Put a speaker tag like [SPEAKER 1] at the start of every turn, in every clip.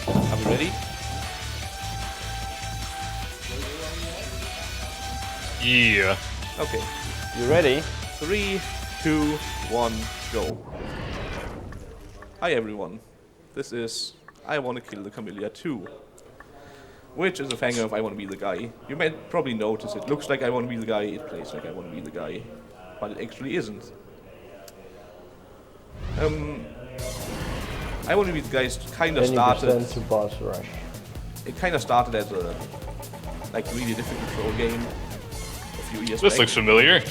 [SPEAKER 1] Are we ready?
[SPEAKER 2] Yeah.
[SPEAKER 1] Okay.
[SPEAKER 3] You ready?
[SPEAKER 1] 3, 2, 1, go. Hi everyone. This is I Wanna Kill the Kamilia 2, which is a fanger of I Wanna Be the Guy. You might probably notice it looks like I Wanna Be the Guy, it plays like I Wanna Be the Guy, but it actually isn't. I Wanna Be the Guy kinda started...
[SPEAKER 3] to boss rush.
[SPEAKER 1] It kinda started as a really difficult troll game a few years
[SPEAKER 2] This
[SPEAKER 1] back.
[SPEAKER 2] looks familiar.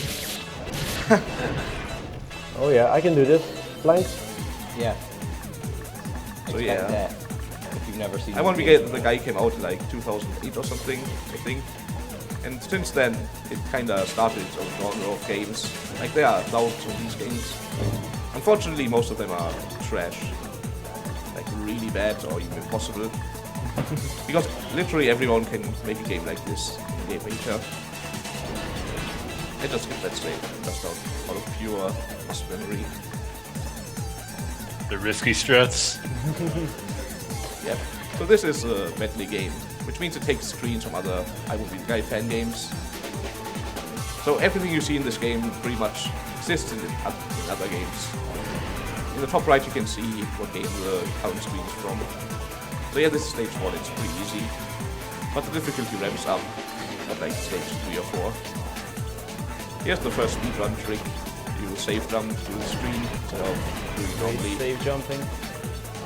[SPEAKER 3] Oh yeah, I can do this. Flanks?
[SPEAKER 4] Yeah.
[SPEAKER 1] So
[SPEAKER 4] Expect
[SPEAKER 1] yeah.
[SPEAKER 4] that, if you've never seen
[SPEAKER 1] I Wanna Be the Guy came out in like 2008 or something, I think. And since then, it kinda started its own genre of games. Like there are thousands of these games. Unfortunately, most of them are trash. Like really bad or even impossible. Because literally everyone can make a game like this in Game Maker. I just skip that straight, just out of pure muscle memory.
[SPEAKER 2] The risky strats.
[SPEAKER 1] Yep. So this is a medley game, which means it takes screens from other I Wanna Be the Guy fan games. So everything you see in this game pretty much exists in other games. In the top right you can see what game the current screen is from. So yeah, this is stage 1, it's pretty easy. But the difficulty ramps up at like stage 3 or 4. Here's the first speedrun trick. You save jump to the screen instead of doing it normally.
[SPEAKER 3] Save jumping.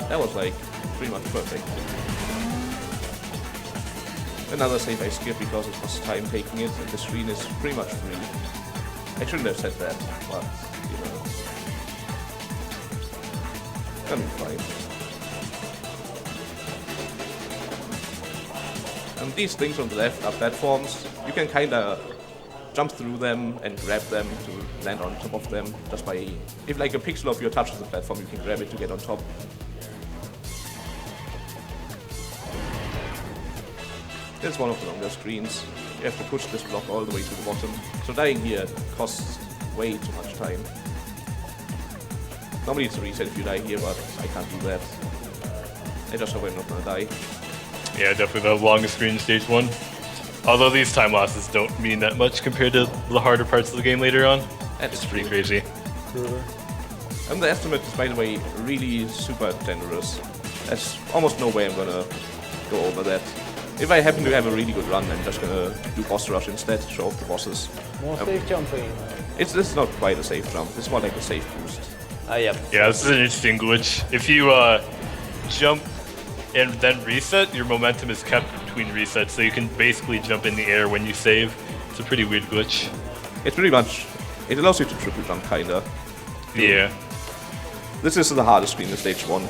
[SPEAKER 1] That was like pretty much perfect. Another save I skipped because it was time taking it and the screen is pretty much free. I shouldn't have said that, but you know. Gonna be fine. And these things on the left are platforms. You can kinda jump through them and grab them to land on top of them just by... If like a pixel of your touches the platform, you can grab it to get on top. This is one of the longer screens. You have to push this block all the way to the bottom. So dying here costs way too much time. Normally it's a reset if you die here, but I can't do that. I just hope I'm not gonna die.
[SPEAKER 2] Yeah, definitely the longest screen in stage 1. Although these time lapses don't mean that much compared to the harder parts of the game later on. It's pretty crazy.
[SPEAKER 1] And the estimate is, by the way, really super generous. There's almost no way I'm gonna go over that. If I happen to have a really good run, I'm just gonna do boss rush instead, show off the bosses.
[SPEAKER 3] More safe jumping.
[SPEAKER 1] This is not quite a safe jump, it's more like a safe boost.
[SPEAKER 3] Ah, yep.
[SPEAKER 2] Yeah, this is an interesting glitch. If you jump and then reset, your momentum is kept between resets, so you can basically jump in the air when you save. It's a pretty weird glitch.
[SPEAKER 1] It's pretty much... It allows you to triple jump, kinda.
[SPEAKER 2] Yeah.
[SPEAKER 1] This is the hardest screen in stage 1.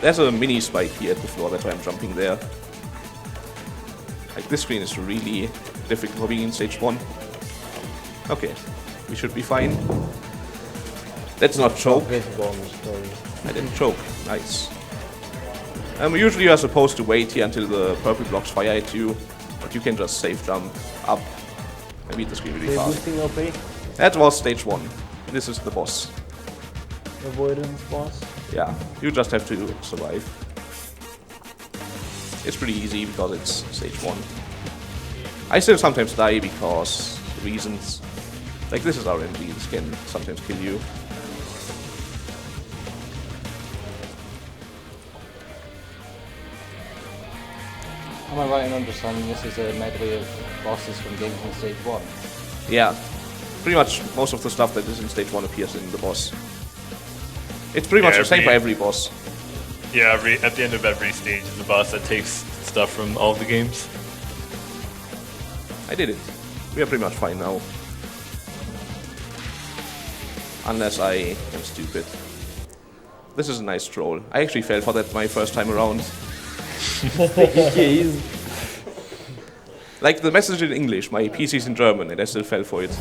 [SPEAKER 1] There's a mini spike here at the floor, that's why I'm jumping there. Like, this screen is really difficult for being in stage 1. Okay, we should be fine. Let's not choke. I didn't choke. Nice. Usually you are supposed to wait here until the purple blocks fire at you, but you can just safe jump up and beat the screen really fast.
[SPEAKER 3] Boosting OP.
[SPEAKER 1] That was stage 1. This is the boss.
[SPEAKER 3] Avoidance boss.
[SPEAKER 1] Yeah, you just have to survive. It's pretty easy because it's stage 1. I still sometimes die because reasons. Like this is RNG, this can sometimes kill you.
[SPEAKER 4] Am I right in understanding this is a medley of bosses from games in stage 1?
[SPEAKER 1] Yeah, pretty much most of the stuff that is in stage 1 appears in the boss. It's pretty much the same for every boss.
[SPEAKER 2] Yeah, at the end of every stage is a boss that takes stuff from all of the games.
[SPEAKER 1] I did it. We are pretty much fine now. Unless I am stupid. This is a nice troll. I actually fell for that my first time around. Like the message in English, my PC's in German and I still fell for it.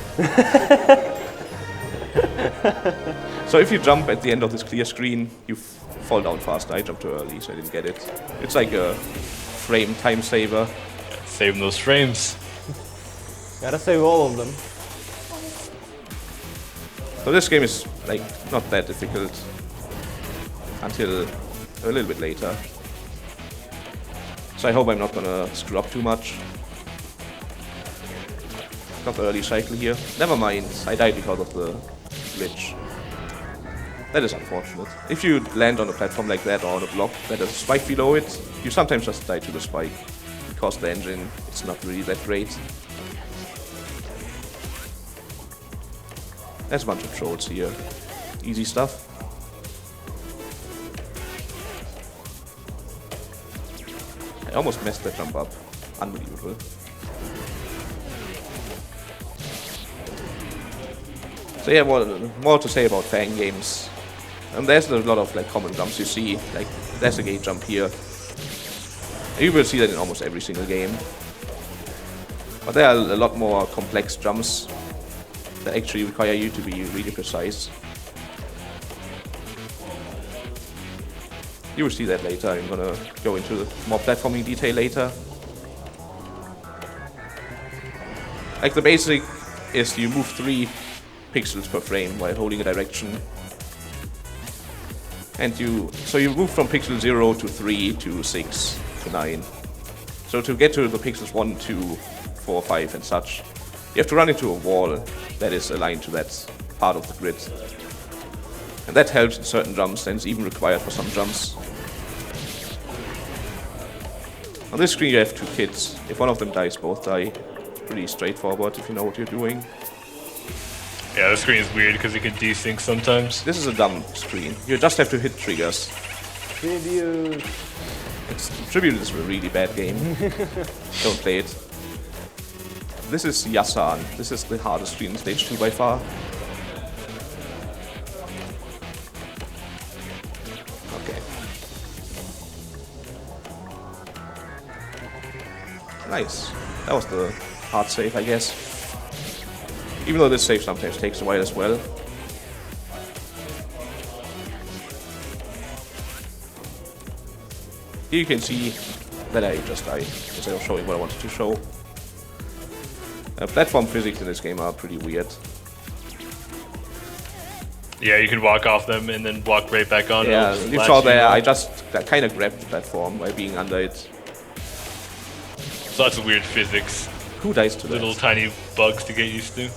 [SPEAKER 1] So if you jump at the end of this clear screen, you fall down faster. I jumped too early, so I didn't get it. It's like a frame time saver.
[SPEAKER 2] Saving those frames.
[SPEAKER 3] Gotta save all of them.
[SPEAKER 1] So this game is like not that difficult until a little bit later. So I hope I'm not gonna screw up too much. Got the early cycle here. Never mind, I died because of the glitch. That is unfortunate. If you land on a platform like that or on a block that has a spike below it, you sometimes just die to the spike. Because the engine is not really that great. There's a bunch of trolls here. Easy stuff. I almost messed that jump up. Unbelievable. So yeah, more to say about fan games. And there's a lot of like common jumps you see. Like there's a gate jump here. You will see that in almost every single game. But there are a lot more complex jumps that actually require you to be really precise. You will see that later. I'm gonna go into more platforming detail later. Like the basic is you move 3 pixels per frame while holding a direction. And so you move from pixel 0 to 3 to 6 to 9. So to get to the pixels 1, 2, 4, 5 and such, you have to run into a wall that is aligned to that part of the grid. And that helps in certain jumps and is even required for some jumps. On this screen you have 2 kids. If one of them dies, both die. Pretty straightforward if you know what you're doing.
[SPEAKER 2] Yeah, the screen is weird because it can desync sometimes.
[SPEAKER 1] This is a dumb screen. You just have to hit triggers.
[SPEAKER 3] Tribute.
[SPEAKER 1] Tribute is a really bad game. Don't play it. This is Yasan. This is the hardest screen in stage 2 by far. Okay. Nice. That was the hard save, I guess. Even though this save sometimes takes a while as well. Here you can see that I just died, instead of showing what I wanted to show. Platform physics in this game are pretty weird.
[SPEAKER 2] Yeah, you can walk off them and then walk right back on.
[SPEAKER 1] Yeah, you saw there, I just kind of grabbed the platform by being under it.
[SPEAKER 2] So lots of weird physics.
[SPEAKER 1] Who dies to
[SPEAKER 2] Little
[SPEAKER 1] that?
[SPEAKER 2] tiny bugs to get used to.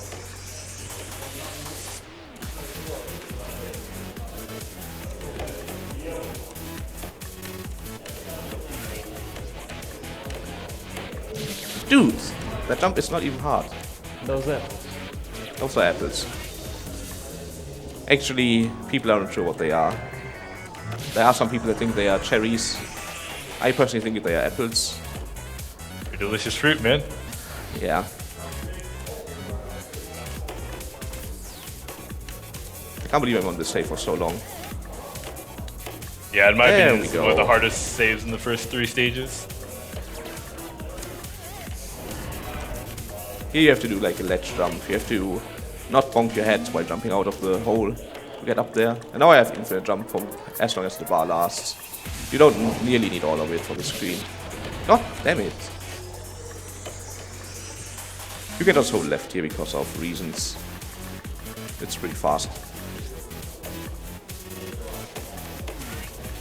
[SPEAKER 1] Dude, that jump is not even hard.
[SPEAKER 3] Those apples.
[SPEAKER 1] Those are apples. Actually, people aren't sure what they are. There are some people that think they are cherries. I personally think they are apples.
[SPEAKER 2] Your delicious fruit, man.
[SPEAKER 1] Yeah. I can't believe I'm on this save for so long.
[SPEAKER 2] Yeah, in my
[SPEAKER 1] There
[SPEAKER 2] opinion,
[SPEAKER 1] we
[SPEAKER 2] it's one of
[SPEAKER 1] go.
[SPEAKER 2] the hardest saves in the first 3 stages.
[SPEAKER 1] Here you have to do like a ledge jump. You have to not bonk your head while jumping out of the hole to get up there. And now I have infinite jump from as long as the bar lasts. You don't nearly need all of it for the screen. God damn it. You can just hold left here because of reasons. It's pretty fast.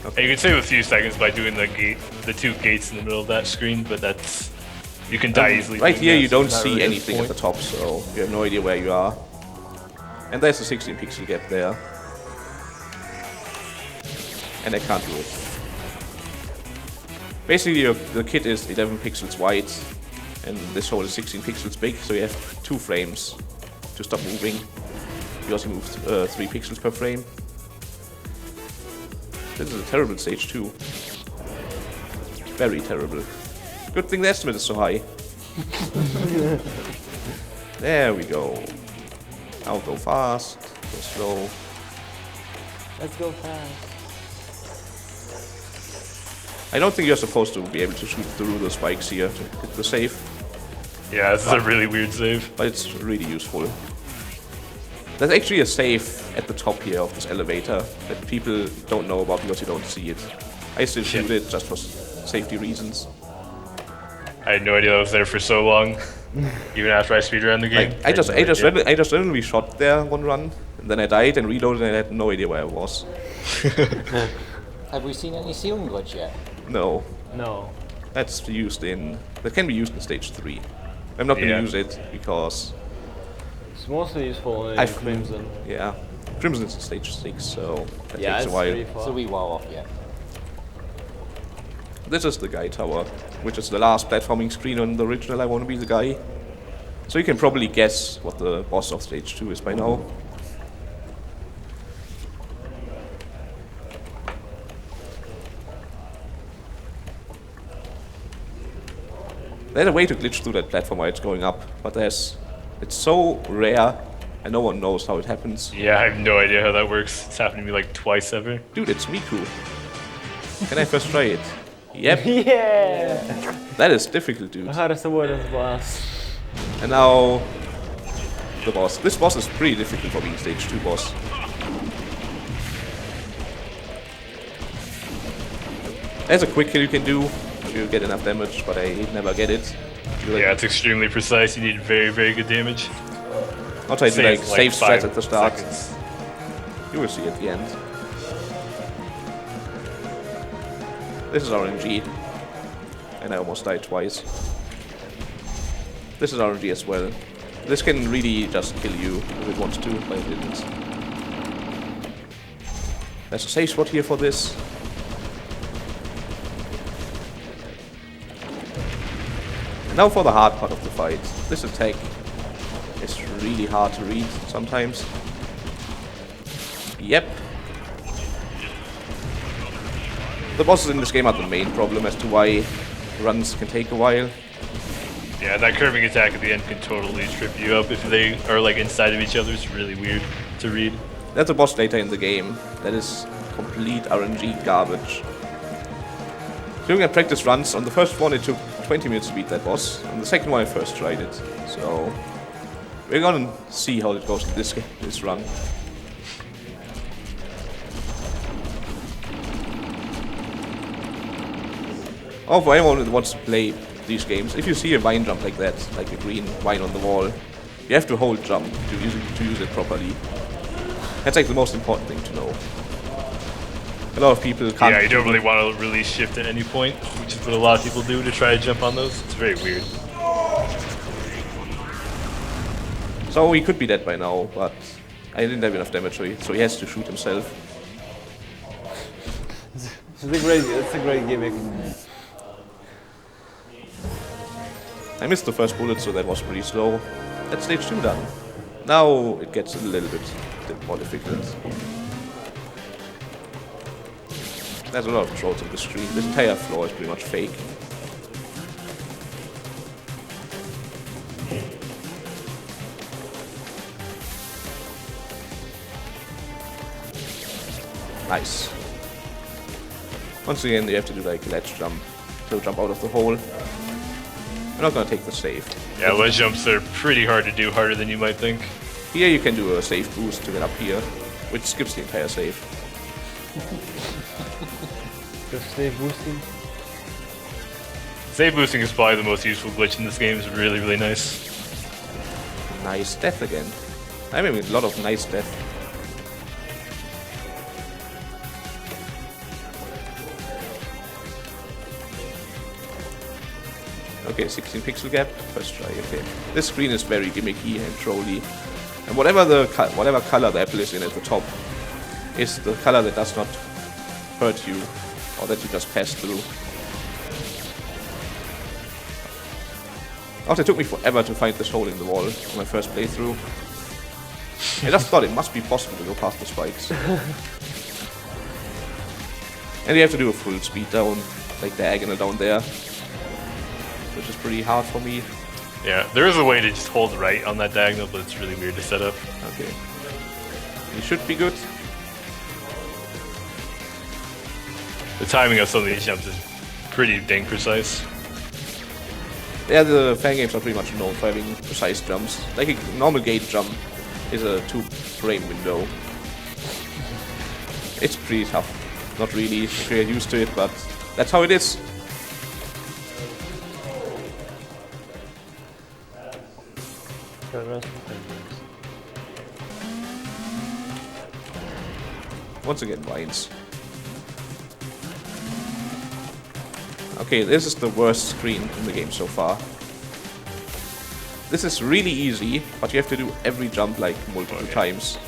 [SPEAKER 2] And you can save a few seconds by doing the 2 gates in the middle of that screen, but that's... You can die easily.
[SPEAKER 1] Right
[SPEAKER 2] doing
[SPEAKER 1] here
[SPEAKER 2] that,
[SPEAKER 1] you
[SPEAKER 2] so
[SPEAKER 1] don't
[SPEAKER 2] it's not
[SPEAKER 1] see
[SPEAKER 2] really
[SPEAKER 1] anything at the top, so you have no idea where you are. And there's a 16 pixel gap there. And I can't do it. Basically the kit is 11 pixels wide and this hole is 16 pixels big, so you have 2 frames to stop moving. You also move 3 pixels per frame. This is a terrible stage 2. Very terrible. Good thing the estimate is so high. There we go. Now go fast, go slow.
[SPEAKER 3] Let's go fast.
[SPEAKER 1] I don't think you're supposed to be able to shoot through the spikes here to hit the save,
[SPEAKER 2] Yeah, this is a really weird save.
[SPEAKER 1] but it's really useful. There's actually a save at the top here of this elevator that people don't know about because you don't see it. I still shoot it just for safety reasons.
[SPEAKER 2] I had no idea I was there for so long, even after I speedrun the game.
[SPEAKER 1] Like, I just randomly shot there one run, and then I died and reloaded and I had no idea where I was.
[SPEAKER 4] Have we seen any ceiling glitch yet?
[SPEAKER 1] No.
[SPEAKER 3] No.
[SPEAKER 1] That's used in. That can be used in stage 3. I'm not
[SPEAKER 2] Yeah.
[SPEAKER 1] gonna use it because
[SPEAKER 3] It's mostly useful in
[SPEAKER 1] I've
[SPEAKER 3] Crimson.
[SPEAKER 1] Yeah, Crimson's in stage 6, so that
[SPEAKER 3] Yeah,
[SPEAKER 1] takes
[SPEAKER 3] it's
[SPEAKER 1] a while.
[SPEAKER 3] pretty far.
[SPEAKER 4] So we wow off, yeah.
[SPEAKER 1] This is the guy tower, which is the last platforming screen on the original I Want to Be the Guy. So you can probably guess what the boss of stage 2 is by now. There's a way to glitch through that platform while it's going up, but it's so rare and no one knows how it happens.
[SPEAKER 2] Yeah, I have no idea how that works. It's happened to me like twice ever.
[SPEAKER 1] Dude, it's Miku. Can I first try it? Yep,
[SPEAKER 3] Yeah!
[SPEAKER 1] that is difficult, dude.
[SPEAKER 3] Hardest avoidance boss.
[SPEAKER 1] And now the boss. This boss is pretty difficult for being stage 2 boss. There's a quick kill you can do if you get enough damage, but I never get it.
[SPEAKER 2] Yeah, it's extremely precise. You need very, very good damage.
[SPEAKER 1] I'll try to
[SPEAKER 2] Say
[SPEAKER 1] like
[SPEAKER 2] it's
[SPEAKER 1] save strats
[SPEAKER 2] 5
[SPEAKER 1] at the start.
[SPEAKER 2] seconds.
[SPEAKER 1] You will see at the end. This is RNG. And I almost died twice. This is RNG as well. This can really just kill you if it wants to, but it didn't. There's a safe spot here for this. And now for the hard part of the fight. This attack is really hard to read sometimes. Yep. The bosses in this game are the main problem as to why runs can take a while.
[SPEAKER 2] Yeah, that curving attack at the end can totally trip you up if they are like inside of each other. It's really weird to read.
[SPEAKER 1] That's a boss later in the game. That is complete RNG garbage. Doing a practice runs, on the first one it took 20 minutes to beat that boss. On the second one I first tried it. So we're gonna see how it goes in this run. Oh, for anyone that wants to play these games, if you see a vine jump like that, like a green vine on the wall, you have to hold jump to use it properly. That's like the most important thing to know. A lot of people can't.
[SPEAKER 2] Yeah, you don't really want to release shift at any point, which is what a lot of people do to try to jump on those. It's very weird.
[SPEAKER 1] So he could be dead by now, but I didn't have enough damage, so he has to shoot himself.
[SPEAKER 3] It's a great gimmick.
[SPEAKER 1] I missed the first bullet, so that was pretty slow. That's stage 2 done. Now it gets a little bit more difficult. There's a lot of trolls on the screen. This entire floor is pretty much fake. Nice. Once again, you have to do like ledge jump to jump out of the hole. We're not gonna take the save.
[SPEAKER 2] Yeah, ledge jumps are pretty hard to do, harder than you might think.
[SPEAKER 1] Here you can do a save boost to get up here, which skips the entire save.
[SPEAKER 3] Just save boosting.
[SPEAKER 2] Save boosting is probably the most useful glitch in this game. It's really, really nice.
[SPEAKER 1] Nice death again. I'm having a lot of nice death. Okay, 16 pixel gap. First try. Okay, this screen is very gimmicky and trolly, and whatever color the apple is in at the top is the color that does not hurt you or that you just pass through. Also, it took me forever to find this hole in the wall on my first playthrough. I just thought it must be possible to go past the spikes. And you have to do a full speed down, like diagonal down there, which is pretty hard for me.
[SPEAKER 2] Yeah, there is a way to just hold right on that diagonal, but it's really weird to set up.
[SPEAKER 1] Okay. You should be good.
[SPEAKER 2] The timing of some of these jumps is pretty dang precise.
[SPEAKER 1] Yeah, the fan games are pretty much known for having precise jumps. Like a normal gate jump is a 2-frame window. It's pretty tough. Not really if you're used to it, but that's how it is. Once again, vines. Okay, this is the worst screen in the game so far. This is really easy, but you have to do every jump like multiple times.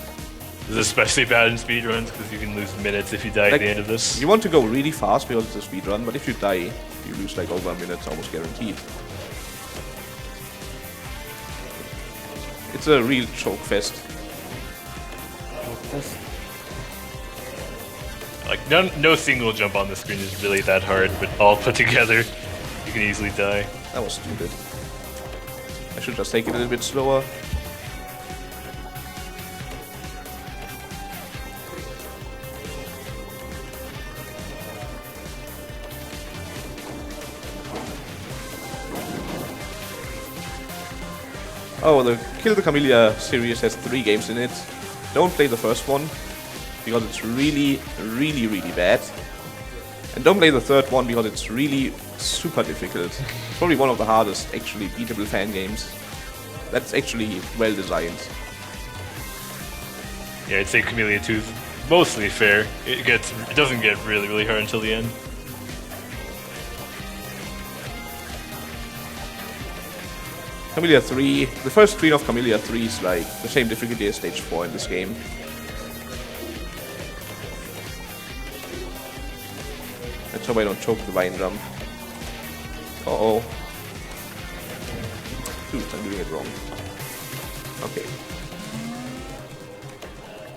[SPEAKER 2] This is especially bad in speedruns because you can lose minutes if you die at the end of this.
[SPEAKER 1] You want to go really fast because it's a speedrun, but if you die, you lose like over a minute, almost guaranteed. It's a real choke fest.
[SPEAKER 2] Like no single jump on the screen is really that hard, but all put together, you can easily die.
[SPEAKER 1] That was stupid. I should just take it a little bit slower. Oh, the Kill the Kamilia series has 3 games in it. Don't play the first one, because it's really, really, really bad. And don't play the third one, because it's really super difficult. It's probably one of the hardest, actually, beatable fan games. That's actually well designed.
[SPEAKER 2] Yeah, I'd say Kamilia 2 is mostly fair. It doesn't get really, really hard until the end.
[SPEAKER 1] Kamilia 3, the first screen of Kamilia 3 is like the same difficulty as stage 4 in this game. Let's hope I don't choke the vine jump. Uh-oh. Dude, I'm doing it wrong. Okay.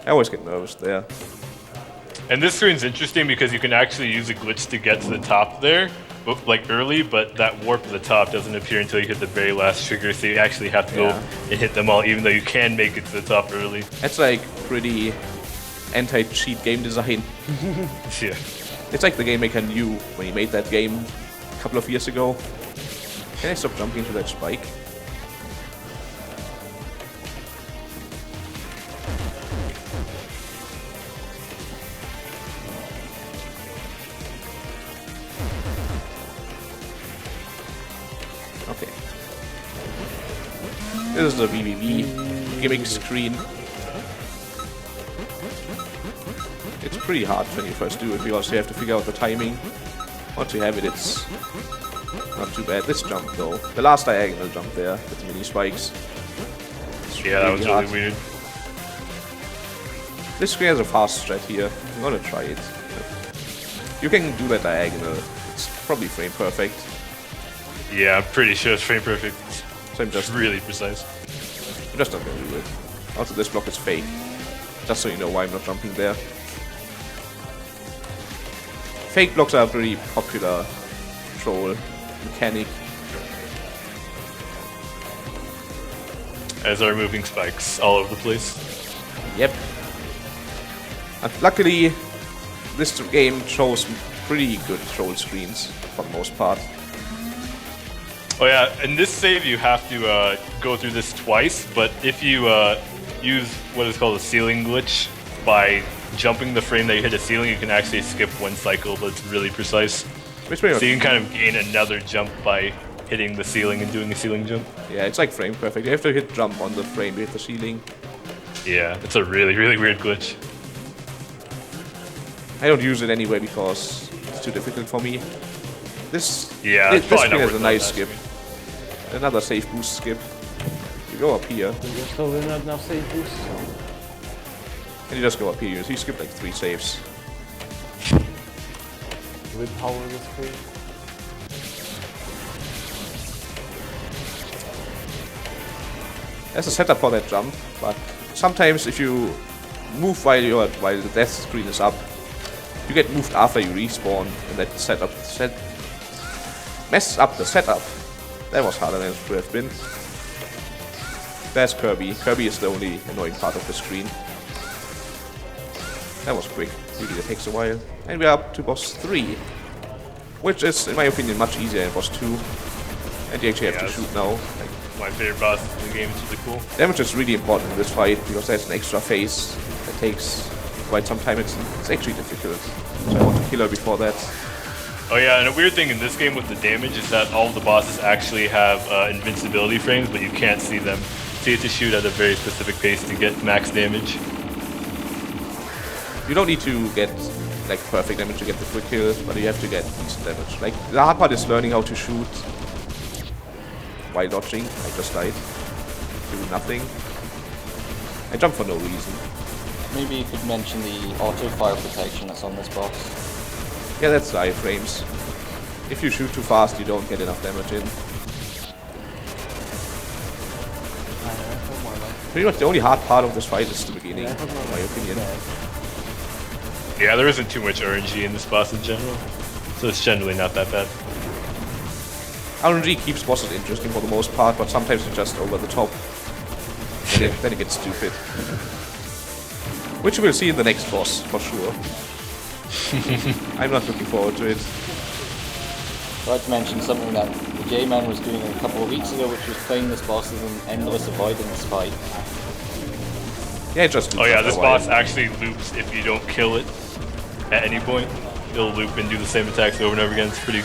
[SPEAKER 1] I always get nervous there.
[SPEAKER 2] And this screen's interesting because you can actually use a glitch to get to the top there, like early, but that warp at the top doesn't appear until you hit the very last trigger, so you actually have to go and hit them all, even though you can make it to the top early.
[SPEAKER 1] That's like pretty anti-cheat game design.
[SPEAKER 2] Yeah.
[SPEAKER 1] It's like the game maker knew when he made that game a couple of years ago. Can I stop jumping into that spike? Okay. This is the BBF gimmick screen. It's pretty hard when you first do it because you have to figure out the timing. Once you have it, it's not too bad. This jump though, the last diagonal jump there with the mini spikes.
[SPEAKER 2] Yeah, that was really weird.
[SPEAKER 1] This screen has a fast strat here. I'm gonna try it. You can do that diagonal. It's probably frame perfect.
[SPEAKER 2] Yeah, I'm pretty sure it's frame perfect.
[SPEAKER 1] So I'm just
[SPEAKER 2] really precise.
[SPEAKER 1] I'm just not gonna do it. Also, this block is fake. Just so you know why I'm not jumping there. Fake blocks are a pretty popular troll mechanic.
[SPEAKER 2] As are moving spikes all over the place.
[SPEAKER 1] Yep. And luckily, this game shows pretty good troll screens for the most part.
[SPEAKER 2] Oh yeah, in this save you have to go through this twice, but if you use what is called a ceiling glitch by jumping the frame that you hit a ceiling, you can actually skip one cycle, but it's really precise. So you can kind of gain another jump by hitting the ceiling and doing a ceiling jump.
[SPEAKER 1] Yeah, it's like frame perfect. You have to hit jump on the frame to hit the ceiling.
[SPEAKER 2] Yeah, it's a really, really weird glitch.
[SPEAKER 1] I don't use it anyway because it's too difficult for me. This screen has a nice skip. Another safe boost skip. You go up here.
[SPEAKER 3] You're still not enough safe boost.
[SPEAKER 1] And you just go up here. You skip like 3 saves.
[SPEAKER 3] With power the screen.
[SPEAKER 1] There's a setup for that jump, but sometimes if you move while the death screen is up, you get moved after you respawn, and that messes up the setup. That was harder than it would have been. There's Kirby. Kirby is the only annoying part of the screen. That was quick. Usually it takes a while. And we're up to boss 3, which is, in my opinion, much easier than boss 2. And you actually have to shoot now. Like,
[SPEAKER 2] my favorite boss in the game is really cool.
[SPEAKER 1] damage is really important in this fight because there's an extra phase that takes quite some time. It's actually difficult. So I want to kill her before that.
[SPEAKER 2] Oh yeah, and a weird thing in this game with the damage is that all of the bosses actually have invincibility frames, but you can't see them. So you have to shoot at a very specific pace to get max damage.
[SPEAKER 1] You don't need to get like perfect damage to get the quick kill, but you have to get decent damage. Like the hard part is learning how to shoot while dodging. I just died. Do nothing. I jumped for no reason.
[SPEAKER 4] Maybe you could mention the auto fire protection that's on this boss.
[SPEAKER 1] Yeah, that's the iframes. If you shoot too fast, you don't get enough damage in. Pretty much the only hard part of this fight is the beginning, in my opinion.
[SPEAKER 2] Yeah, there isn't too much RNG in this boss in general, so it's generally not that bad.
[SPEAKER 1] RNG keeps bosses interesting for the most part, but sometimes it's just over the top. Then it gets stupid. Which we'll see in the next boss, for sure. I'm not looking forward to it.
[SPEAKER 4] I'd like to mention something that the J-Man was doing a couple of weeks ago, which was playing this boss as an endless avoidance fight.
[SPEAKER 1] Yeah, it just.
[SPEAKER 2] Oh yeah, this boss actually loops if you don't kill it at any point. It'll loop and do the same attacks over and over again. It's pretty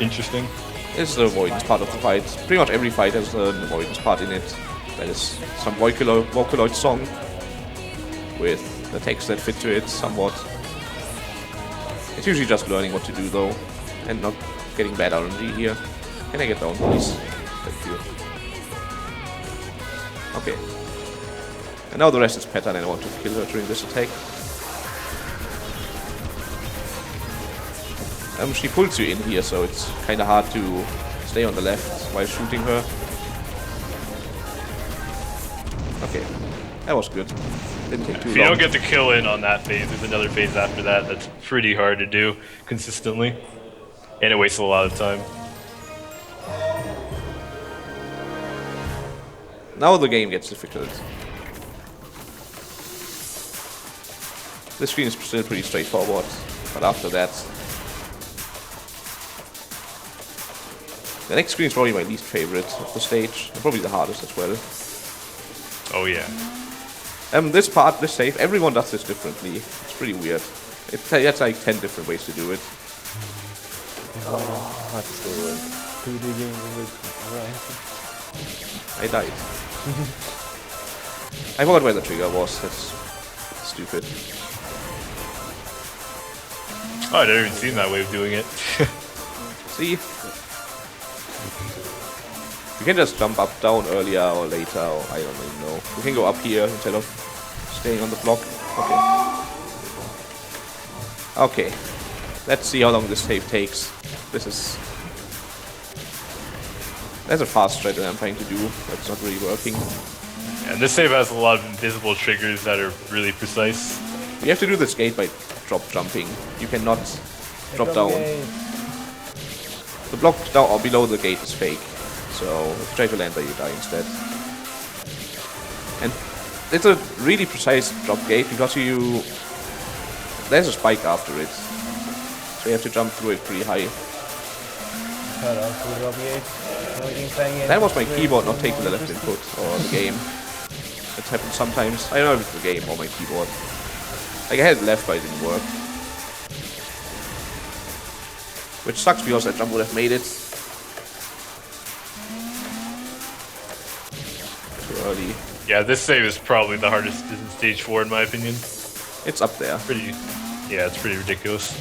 [SPEAKER 2] interesting.
[SPEAKER 1] It's the avoidance part of the fight. Pretty much every fight has an avoidance part in it. That is some Vocaloid song with the text that fit to it somewhat. It's usually just learning what to do though, and not getting bad RNG here. Can I get down, please? Thank you. Okay. And now the rest is pattern, and I want to kill her during this attack. She pulls you in here, so it's kind of hard to stay on the left while shooting her. Okay, that was good. Didn't take too long.
[SPEAKER 2] If you don't get the kill in on that phase, there's another phase after that that's pretty hard to do consistently, and it wastes a lot of time.
[SPEAKER 1] Now the game gets difficult. This screen is still pretty straightforward, but after that... The next screen is probably my least favorite of the stage, and probably the hardest as well.
[SPEAKER 2] Oh yeah.
[SPEAKER 1] This part, this save, everyone does this differently. It's pretty weird. That's like 10 different ways to do it.
[SPEAKER 3] Oh, that's the 2D game with
[SPEAKER 1] I died. I forgot where the trigger was. That's stupid.
[SPEAKER 2] Oh, I'd never even seen that way of doing it.
[SPEAKER 1] See? You can just jump up, down earlier or later, or I don't even know. You can go up here instead of staying on the block. Okay. Okay. Let's see how long this save takes. This is... There's a fast strat that I'm trying to do, but it's not really working.
[SPEAKER 2] And this save has a lot of invisible triggers that are really precise.
[SPEAKER 1] You have to do this gate by drop jumping. You cannot drop down. The block down or below the gate is fake. So if you try to land there, you die instead. And it's a really precise drop gate because there's a spike after it. So you have to jump through it pretty high. That was my keyboard not taking the left input or the game. It happens sometimes. I don't know if it's the game or my keyboard. Like I had it left but it didn't work. Which sucks because that jump would have made it. Too early.
[SPEAKER 2] Yeah, this save is probably the hardest in stage 4 in my opinion.
[SPEAKER 1] It's up there.
[SPEAKER 2] Yeah, it's pretty ridiculous.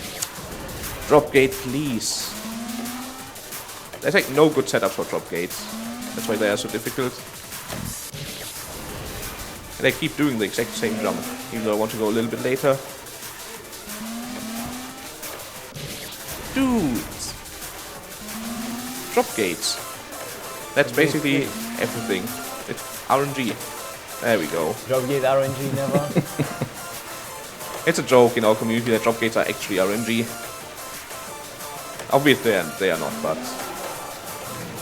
[SPEAKER 1] Drop gate, please. There's like no good setup for drop gates. That's why they are so difficult. And I keep doing the exact same jump, even though I want to go a little bit later. Dudes! Drop gates. That's basically everything. It's RNG. There we go.
[SPEAKER 3] Drop gate RNG never.
[SPEAKER 1] It's a joke in our community that drop gates are actually RNG. Obviously they are not, but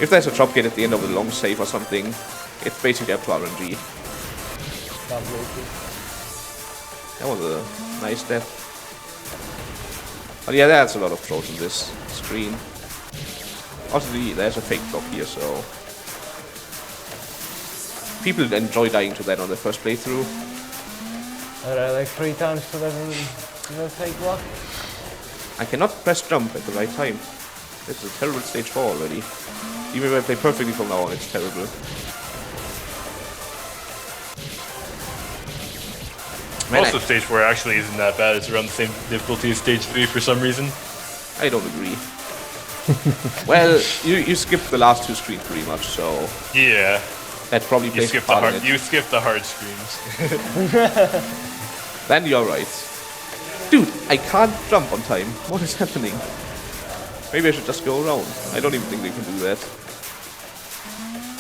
[SPEAKER 1] if there's a drop gate at the end of a long save or something, it's basically up to RNG. That was a nice death. But yeah, there's a lot of trolls on this screen. Also, there's a fake block here, so people enjoy dying to that on their first playthrough.
[SPEAKER 3] Like 3 times to level the fake block.
[SPEAKER 1] I cannot press jump at the right time. This is a terrible stage 4 already. Even if I play perfectly from now on, it's terrible. Man,
[SPEAKER 2] Most of stage 4 actually isn't that bad. It's around the same difficulty as stage 3 for some reason.
[SPEAKER 1] I don't agree. Well, you skipped the last 2 screens pretty much, so
[SPEAKER 2] Yeah.
[SPEAKER 1] that probably
[SPEAKER 2] You
[SPEAKER 1] plays a
[SPEAKER 2] skip the
[SPEAKER 1] part in
[SPEAKER 2] hard.
[SPEAKER 1] it.
[SPEAKER 2] You skip the hard screens.
[SPEAKER 1] Then you're right. Dude, I can't jump on time. What is happening? Maybe I should just go around. I don't even think they can do that.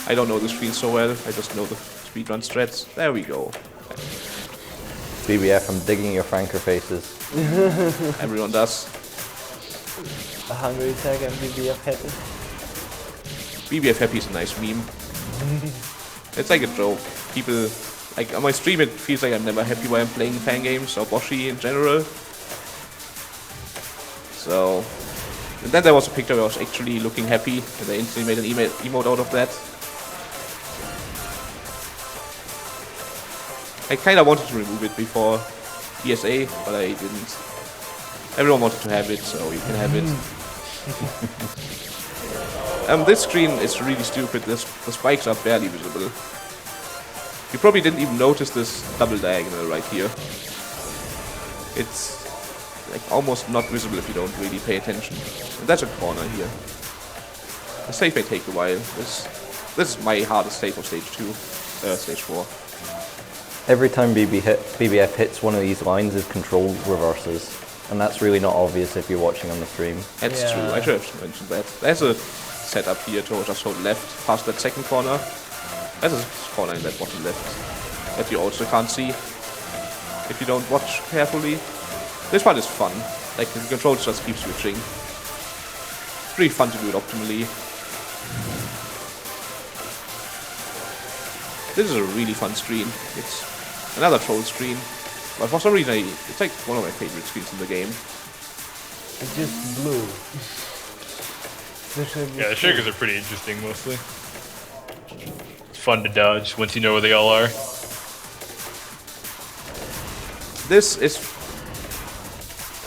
[SPEAKER 1] I don't know the screen so well. I just know the speedrun strats. There we go.
[SPEAKER 5] BBF, I'm digging your franker faces.
[SPEAKER 1] Everyone does.
[SPEAKER 3] A hungry tag and BBF happy.
[SPEAKER 1] BBF happy is a nice meme. It's like a joke. People, like on my stream, it feels like I'm never happy when I'm playing fan games or Boshi in general. So, and then there was a picture where I was actually looking happy, and they instantly made an emote out of that. I kind of wanted to remove it before ESA, but I didn't. Everyone wanted to have it, so you can have it. This screen is really stupid. The spikes are barely visible. You probably didn't even notice this double diagonal right here. It's like almost not visible if you don't really pay attention. And that's a corner here. The save may take a while. This is my hardest save of stage 2, stage 4.
[SPEAKER 5] Every time BBF hits one of these lines, his control reverses. And that's really not obvious if you're watching on the stream.
[SPEAKER 1] That's true. I should have mentioned that. There's a setup here to just hold left past that second corner. There's a corner in that bottom left that you also can't see if you don't watch carefully. This part is fun. Like the controls just keep switching. It's really fun to do it optimally. This is a really fun screen. It's another troll screen. But for some reason, it's like one of my favorite screens in the game.
[SPEAKER 3] It just blew.
[SPEAKER 2] Yeah, the shakers are pretty interesting mostly. It's fun to dodge once you know where they all are.
[SPEAKER 1] This is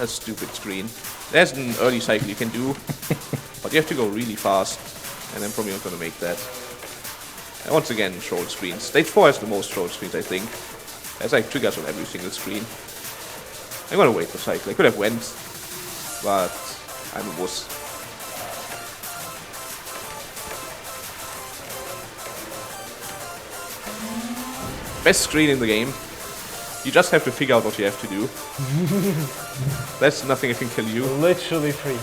[SPEAKER 1] a stupid screen. There's an early cycle you can do, but you have to go really fast, and I'm probably not going to make that. And once again, troll screens. Stage 4 has the most troll screens, I think. There's like triggers on every single screen. I'm going to wait for cycle. I could have went, but I'm a wuss. Best screen in the game. You just have to figure out what you have to do. That's nothing I can kill you.
[SPEAKER 3] Literally free.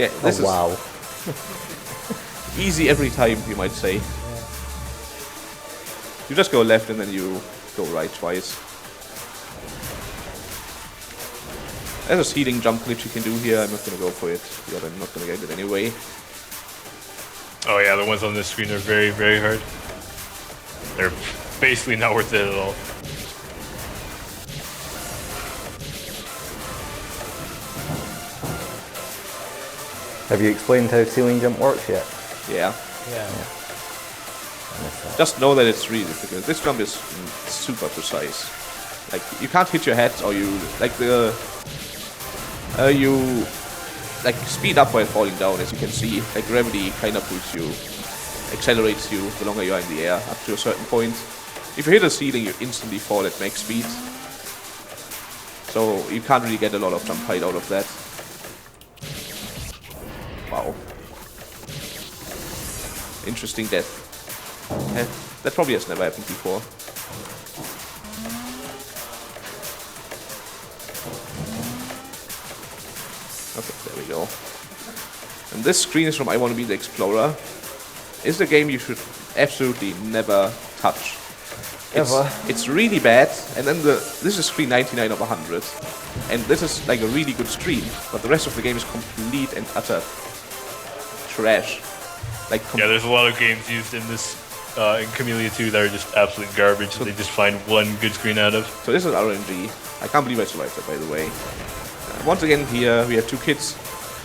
[SPEAKER 1] Yeah, this is
[SPEAKER 5] Wow.
[SPEAKER 1] easy every time, you might say. You just go left and then you go right twice. There's a seeding jump glitch you can do here. I'm not gonna go for it, because I'm not gonna get it anyway.
[SPEAKER 2] Oh yeah, the ones on this screen are very, very hard. They're basically not worth it at all.
[SPEAKER 5] Have you explained how ceiling jump works yet?
[SPEAKER 1] Yeah.
[SPEAKER 3] Yeah.
[SPEAKER 1] Just know that it's really difficult. This jump is super precise. Like, you can't hit your head, or you, like, you, like, speed up while falling down, as you can see. Like, gravity kind of pulls you, accelerates you the longer you are in the air, up to a certain point. If you hit a ceiling, you instantly fall at max speed. So, you can't really get a lot of jump height out of that. Wow. Interesting death. That probably has never happened before. Okay, there we go. And this screen is from I Wanna Be the Explorer. It's a game you should absolutely never touch. It's really bad, and then this is screen 99 of 100. And this is like a really good screen, but the rest of the game is complete and utter trash. Like
[SPEAKER 2] Yeah, there's a lot of games used in this in Kamilia 2 that are just absolute garbage. They just find one good screen out of.
[SPEAKER 1] So this is RNG. I can't believe I survived that, by the way. Once again, here we have two kids.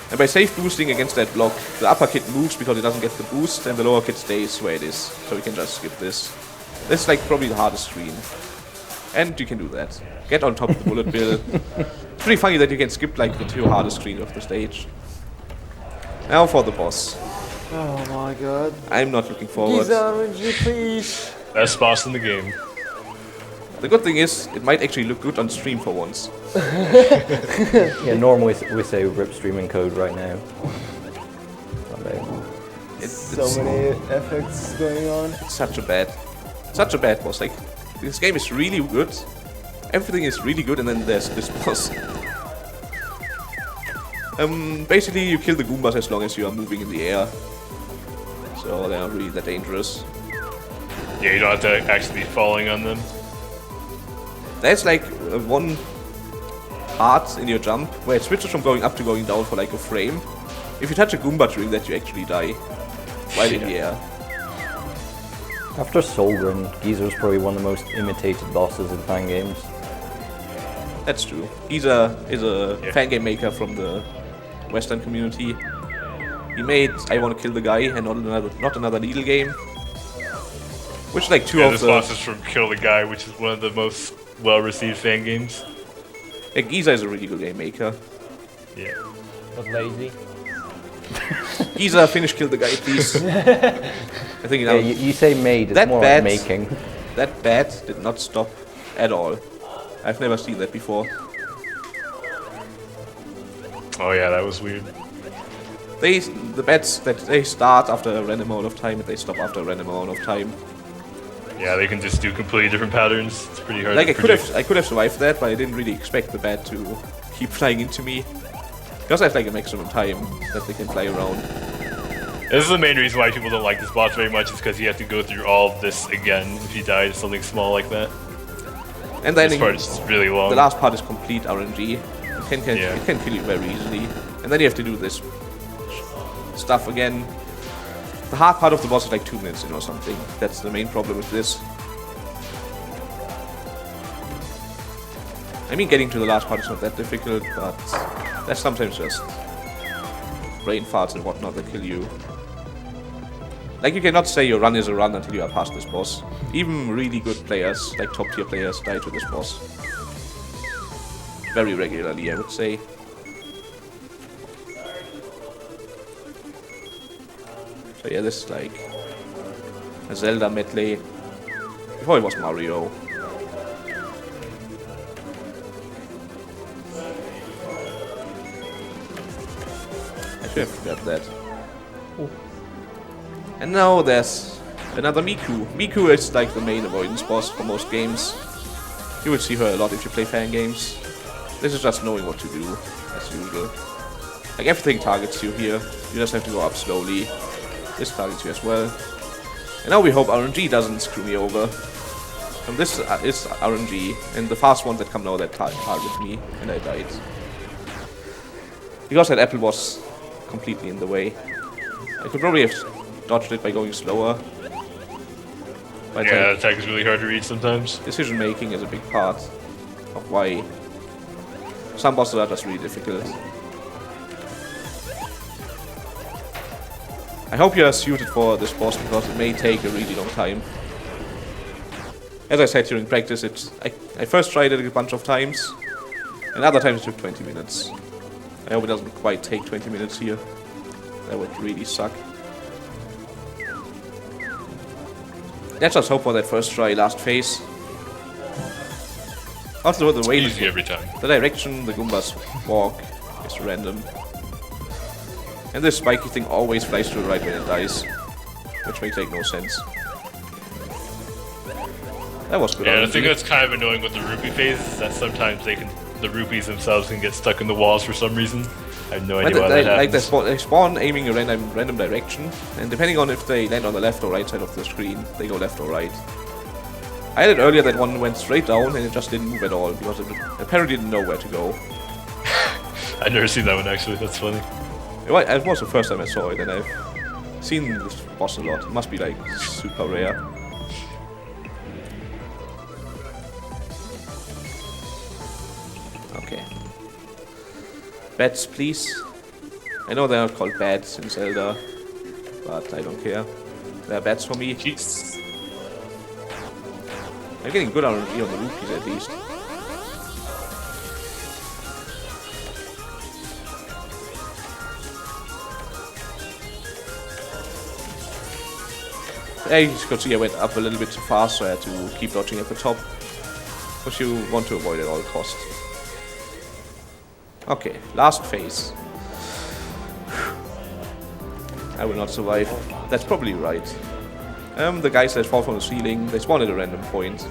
[SPEAKER 1] And by safe boosting against that block, the upper kid moves because it doesn't get the boost, and the lower kid stays where it is. So we can just skip this. This is like probably the hardest screen. And you can do that. Get on top of the bullet bill. It's pretty funny that you can skip like the two hardest screens of the stage. Now for the boss.
[SPEAKER 3] Oh my god.
[SPEAKER 1] I'm not looking forward.
[SPEAKER 3] These RNG, please.
[SPEAKER 2] Best boss in the game.
[SPEAKER 1] The good thing is, it might actually look good on stream for once.
[SPEAKER 5] Yeah, normally we say rip streaming code right now.
[SPEAKER 3] So many effects going on.
[SPEAKER 1] Such a bad boss. Like, this game is really good. Everything is really good, and then there's this boss. Basically, you kill the Goombas as long as you are moving in the air. So they're not really that dangerous.
[SPEAKER 2] Yeah, you don't have to actually be falling on them.
[SPEAKER 1] There's like one part in your jump where it switches from going up to going down for like a frame. If you touch a Goomba during that, you actually die while in the air.
[SPEAKER 5] After Soulrun, Geezer's probably one of the most imitated bosses in fan games.
[SPEAKER 1] That's true. Geezer is a fan game maker from the Western community. He made I Want to Kill the Guy and not another Needle game. Which is like two of
[SPEAKER 2] this
[SPEAKER 1] the...
[SPEAKER 2] boss is from Kill the Guy, which is one of the most well-received fan games.
[SPEAKER 1] Yeah, Geezer is a really good game maker.
[SPEAKER 2] Yeah.
[SPEAKER 3] But lazy.
[SPEAKER 1] Geezer, finish Kill the Guy, please. I think
[SPEAKER 5] Yeah, you say made, it's
[SPEAKER 1] that
[SPEAKER 5] more
[SPEAKER 1] bad,
[SPEAKER 5] like making.
[SPEAKER 1] That bat did not stop at all. I've never seen that before.
[SPEAKER 2] Oh yeah, that was weird.
[SPEAKER 1] The bats that they start after a random amount of time and they stop after a random amount of time.
[SPEAKER 2] Yeah, they can just do completely different patterns. It's pretty hard
[SPEAKER 1] Like
[SPEAKER 2] to
[SPEAKER 1] I could have survived that, but I didn't really expect the bat to keep flying into me. Because I have like a maximum time that they can fly around.
[SPEAKER 2] This is the main reason why people don't like this boss very much, is because you have to go through all of this again if you die to something small like that.
[SPEAKER 1] And then
[SPEAKER 2] This part is just really long.
[SPEAKER 1] the last part is complete RNG. It can kill you very easily. And then you have to do this stuff again. The hard part of the boss is like 2 minutes in or something. That's the main problem with this. I mean, getting to the last part is not that difficult, but that's sometimes just brain farts and whatnot that kill you. Like, you cannot say your run is a run until you are past this boss. Even really good players, like top tier players, die to this boss. Very regularly, I would say. So yeah, this is like a Zelda medley. Before it was Mario. I should have grabbed that. And now there's another Miku. Miku is like the main avoidance boss for most games. You will see her a lot if you play fan games. This is just knowing what to do, as usual. Like, everything targets you here. You just have to go up slowly. This targets you as well. And now we hope RNG doesn't screw me over. And this is RNG, and the fast ones that come now that target me, and I died. Because that apple was completely in the way. I could probably have dodged it by going slower. But
[SPEAKER 2] Yeah, that attack is really hard to read sometimes.
[SPEAKER 1] decision making is a big part of why some bosses are just really difficult. I hope you are suited for this boss because it may take a really long time. As I said during practice, I first tried it a bunch of times, and other times it took 20 minutes. I hope it doesn't quite take 20 minutes here. That would really suck. Let's just hope for that first try, last phase. Also, the way
[SPEAKER 2] Easy every time.
[SPEAKER 1] the direction the Goombas walk is random. And this spiky thing always flies to the right when it dies, which makes like no sense. That was good.
[SPEAKER 2] Yeah, I
[SPEAKER 1] RNG.
[SPEAKER 2] think that's kind of annoying with the rupee phase, is that sometimes the rupees themselves can get stuck in the walls for some reason. I have no idea why that
[SPEAKER 1] Like
[SPEAKER 2] happens.
[SPEAKER 1] they spawn aiming a random direction, and depending on if they land on the left or right side of the screen, they go left or right. I had it earlier that one went straight down and it just didn't move at all because it apparently didn't know where to go.
[SPEAKER 2] I've never seen that one actually, that's funny.
[SPEAKER 1] It was the first time I saw it, and I've seen this boss a lot. It must be like super rare. Okay. Bats, please. I know they're not called bats in Zelda, but I don't care. They're bats for me.
[SPEAKER 2] Jeez.
[SPEAKER 1] I'm getting good RNG on the rupees at least. As you can see, I went up a little bit too fast, so I had to keep dodging at the top. which you want to avoid at all costs. Okay, last phase. I will not survive. That's probably right. The guys that fall from the ceiling, they spawn at a random point.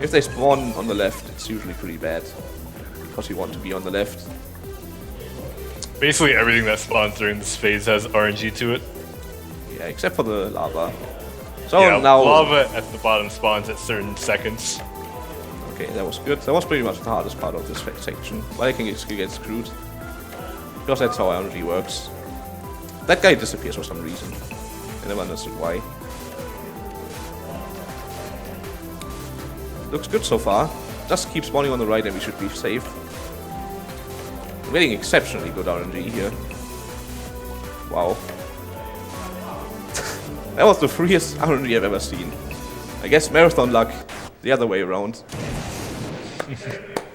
[SPEAKER 1] If they spawn on the left, it's usually pretty bad, because you want to be on the left.
[SPEAKER 2] Basically everything that spawns during this phase has RNG to it.
[SPEAKER 1] Yeah, except for the lava. So
[SPEAKER 2] Yeah,
[SPEAKER 1] now
[SPEAKER 2] lava at the bottom spawns at certain seconds.
[SPEAKER 1] Okay, that was good. That was pretty much the hardest part of this section. But I think it's gonna get screwed. Because that's how RNG works. That guy disappears for some reason. I never understood why. Looks good so far. Just keep spawning on the right and we should be safe. I'm getting exceptionally good RNG here. Wow. That was the freest RNG I've ever seen. I guess marathon luck the other way around.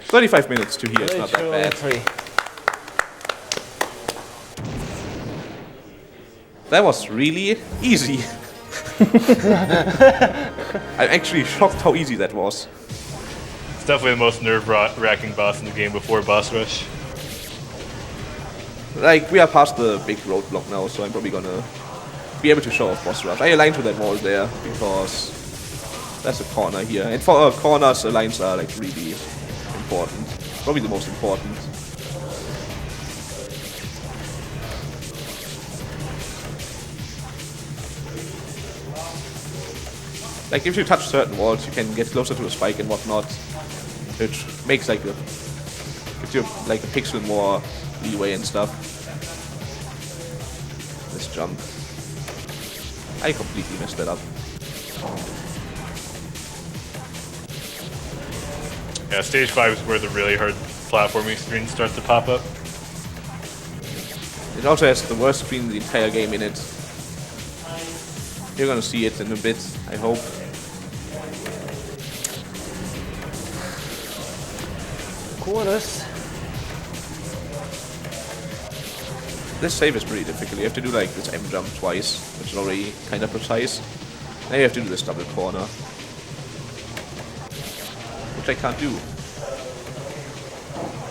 [SPEAKER 1] 35 minutes to here is not that bad. That was really easy. I'm actually shocked how easy that was.
[SPEAKER 2] It's definitely the most nerve-wracking boss in the game before boss rush.
[SPEAKER 1] Like, we are past the big roadblock now, so I'm probably gonna be able to show off boss rush. I aligned to that wall there because that's a corner here. And for corners, lines are like really important. Probably the most important. Like, if you touch certain walls, you can get closer to a spike and whatnot, which makes like gives you like a pixel more leeway and stuff. This jump, I completely messed that up.
[SPEAKER 2] Yeah, stage 5 is where the really hard platforming screens start to pop up.
[SPEAKER 1] It also has the worst screen in the entire game in it. You're gonna see it in a bit, I hope.
[SPEAKER 3] Quarters.
[SPEAKER 1] This save is pretty difficult. You have to do like this M jump twice, which is already kind of precise. Then you have to do this double corner, which I can't do.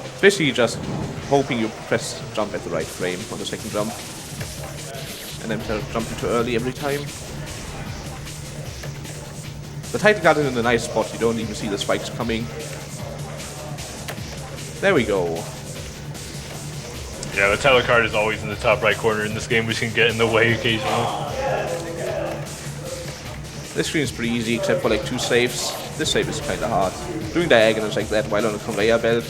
[SPEAKER 1] It's basically just hoping you press jump at the right frame on the second jump, and then jumping too early every time. The title got it in a nice spot. You don't even see the spikes coming. There we go.
[SPEAKER 2] Yeah, the title card is always in the top right corner in this game, which can get in the way occasionally.
[SPEAKER 1] This screen is pretty easy, except for like 2 saves. This save is kind of hard. Doing diagonals like that while on a conveyor belt.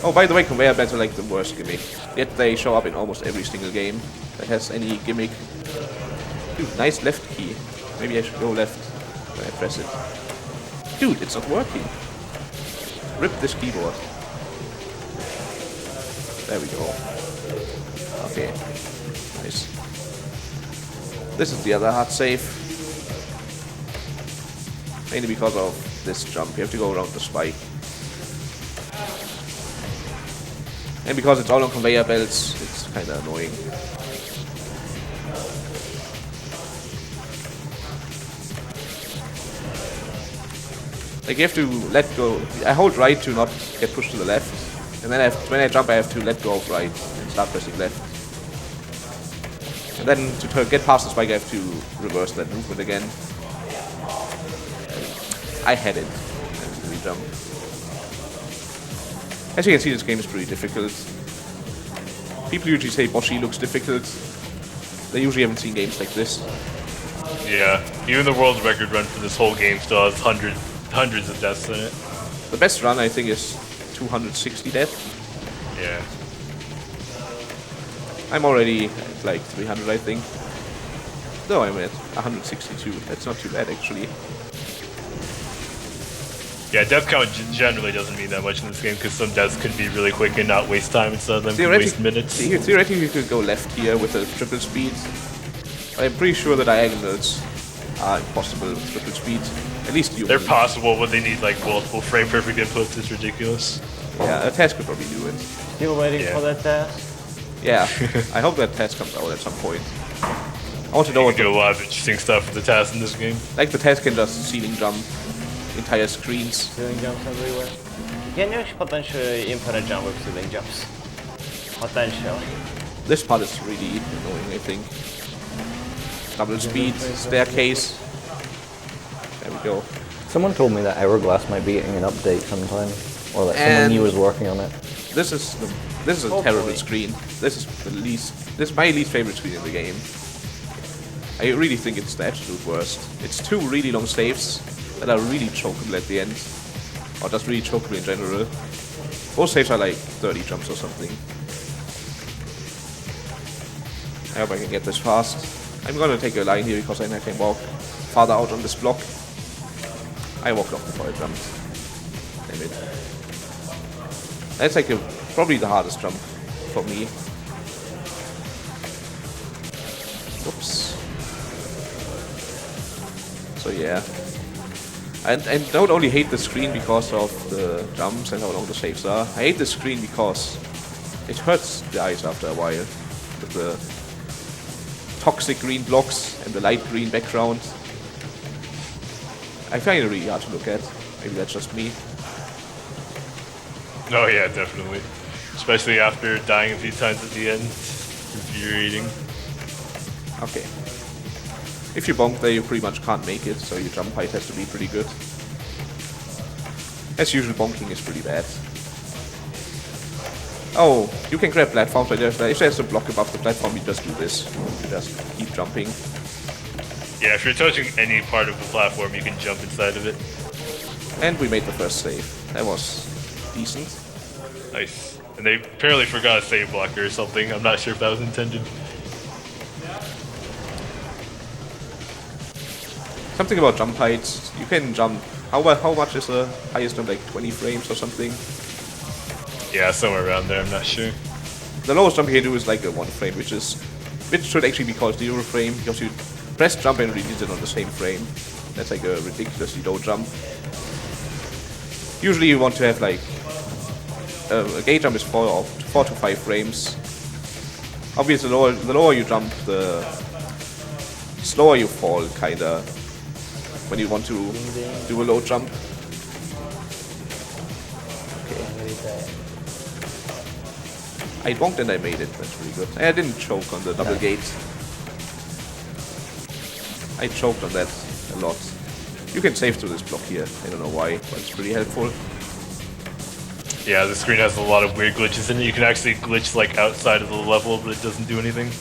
[SPEAKER 1] Oh, by the way, conveyor belts are like the worst gimmick. Yet they show up in almost every single game that has any gimmick. Dude, nice left key. Maybe I should go left when I press it. Dude, it's not working. Rip this keyboard. There we go. Okay. Nice. This is the other hard save. Mainly because of this jump. You have to go around the spike. And because it's all on conveyor belts, it's kind of annoying. Like, you have to let go. I hold right to not get pushed to the left. And then when I jump, I have to let go of right and start pressing left. And then to get past the spike, I have to reverse that movement again. I had it. And we jump. As you can see, this game is pretty difficult. People usually say Boshi looks difficult. They usually haven't seen games like this.
[SPEAKER 2] Yeah, even the world record run for this whole game still has hundreds of deaths in it.
[SPEAKER 1] The best run, I think, is 260 death.
[SPEAKER 2] Yeah.
[SPEAKER 1] I'm already at like 300, I think. No, I'm at 162. That's not too bad, actually.
[SPEAKER 2] Yeah, death count generally doesn't mean that much in this game because some deaths can be really quick and not waste time, instead of them can waste minutes.
[SPEAKER 1] Theoretically, you could go left here with a triple speed. I'm pretty sure the diagonals are impossible with triple speed. At least you.
[SPEAKER 2] They're possible, but they need like multiple frame perfect inputs. It's ridiculous.
[SPEAKER 1] Yeah, a test could probably do it.
[SPEAKER 3] Still waiting for that test?
[SPEAKER 1] Yeah, I hope that test comes out at some point. I want to know
[SPEAKER 2] You
[SPEAKER 1] what
[SPEAKER 2] can do a lot of interesting stuff with the tasks in this game.
[SPEAKER 1] like the test can just ceiling jump entire screens.
[SPEAKER 3] Ceiling jumps everywhere. Can you potentially infinite jump with ceiling jumps? Potential.
[SPEAKER 1] This part is really annoying, I think. Double speed, staircase. There we go.
[SPEAKER 5] Someone told me that Hourglass might be getting an update sometime, or that someone
[SPEAKER 1] And
[SPEAKER 5] new was working on it.
[SPEAKER 1] This is a terrible screen. This is my least favorite screen in the game. I really think it's the absolute worst. It's 2 really long saves that are really chokeable at the end. Or just really chokeable in general. Both saves are like 30 jumps or something. I hope I can get this fast. I'm gonna take a line here because then I can walk farther out on this block. I walked off before I jumped. Damn it. That's like probably the hardest jump for me. Oops. So yeah. And I don't only hate the screen because of the jumps and how long the saves are. I hate the screen because it hurts the eyes after a while. With the toxic green blocks and the light green background. I find it really hard to look at. Maybe that's just me.
[SPEAKER 2] Oh yeah, definitely. Especially after dying a few times at the end. Infuriating.
[SPEAKER 1] Okay. If you bonk there, you pretty much can't make it, so your jump height has to be pretty good. As usual, bonking is pretty bad. Oh, you can grab platforms. If there's a block above the platform, you just do this. You just keep jumping.
[SPEAKER 2] Yeah, if you're touching any part of the platform, you can jump inside of it.
[SPEAKER 1] And we made the first save. That was decent.
[SPEAKER 2] Nice. And they apparently forgot a save blocker or something. I'm not sure if that was intended.
[SPEAKER 1] Something about jump heights. You can jump. How much is the highest jump? Like 20 frames or something?
[SPEAKER 2] Yeah, somewhere around there, I'm not sure.
[SPEAKER 1] The lowest jump you can do is like a 1 frame, which should actually be called 0 frame, because you press jump and release it on the same frame. That's like a ridiculously low jump. Usually you want to have like a gate jump is 4 to 5 frames. Obviously, the lower you jump, the slower you fall, kinda. When you want to do a low jump. I bonked and I made it. That's really good. I didn't choke on the double gate. I choked on that a lot. You can save through this block here. I don't know why, but it's pretty helpful.
[SPEAKER 2] Yeah, the screen has a lot of weird glitches in it. You can actually glitch like outside of the level, but it doesn't do anything.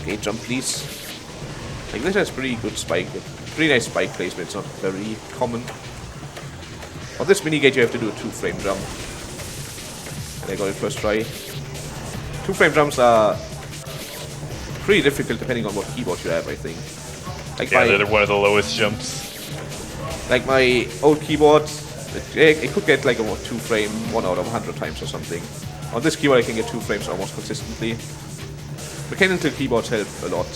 [SPEAKER 1] Gate jump, please. Like this has pretty good spike. Pretty nice spike placement. It's not very common. On this mini gate, you have to do a 2-frame jump. And I got it first try. 2-frame jumps are pretty difficult depending on what keyboard you have, I think. Like
[SPEAKER 2] yeah, they're one of the lowest jumps.
[SPEAKER 1] Like my old keyboard, it could get like a 2-frame 1 out of 100 times or something. On this keyboard, I can get 2 frames almost consistently. Mechanical keyboards help a lot.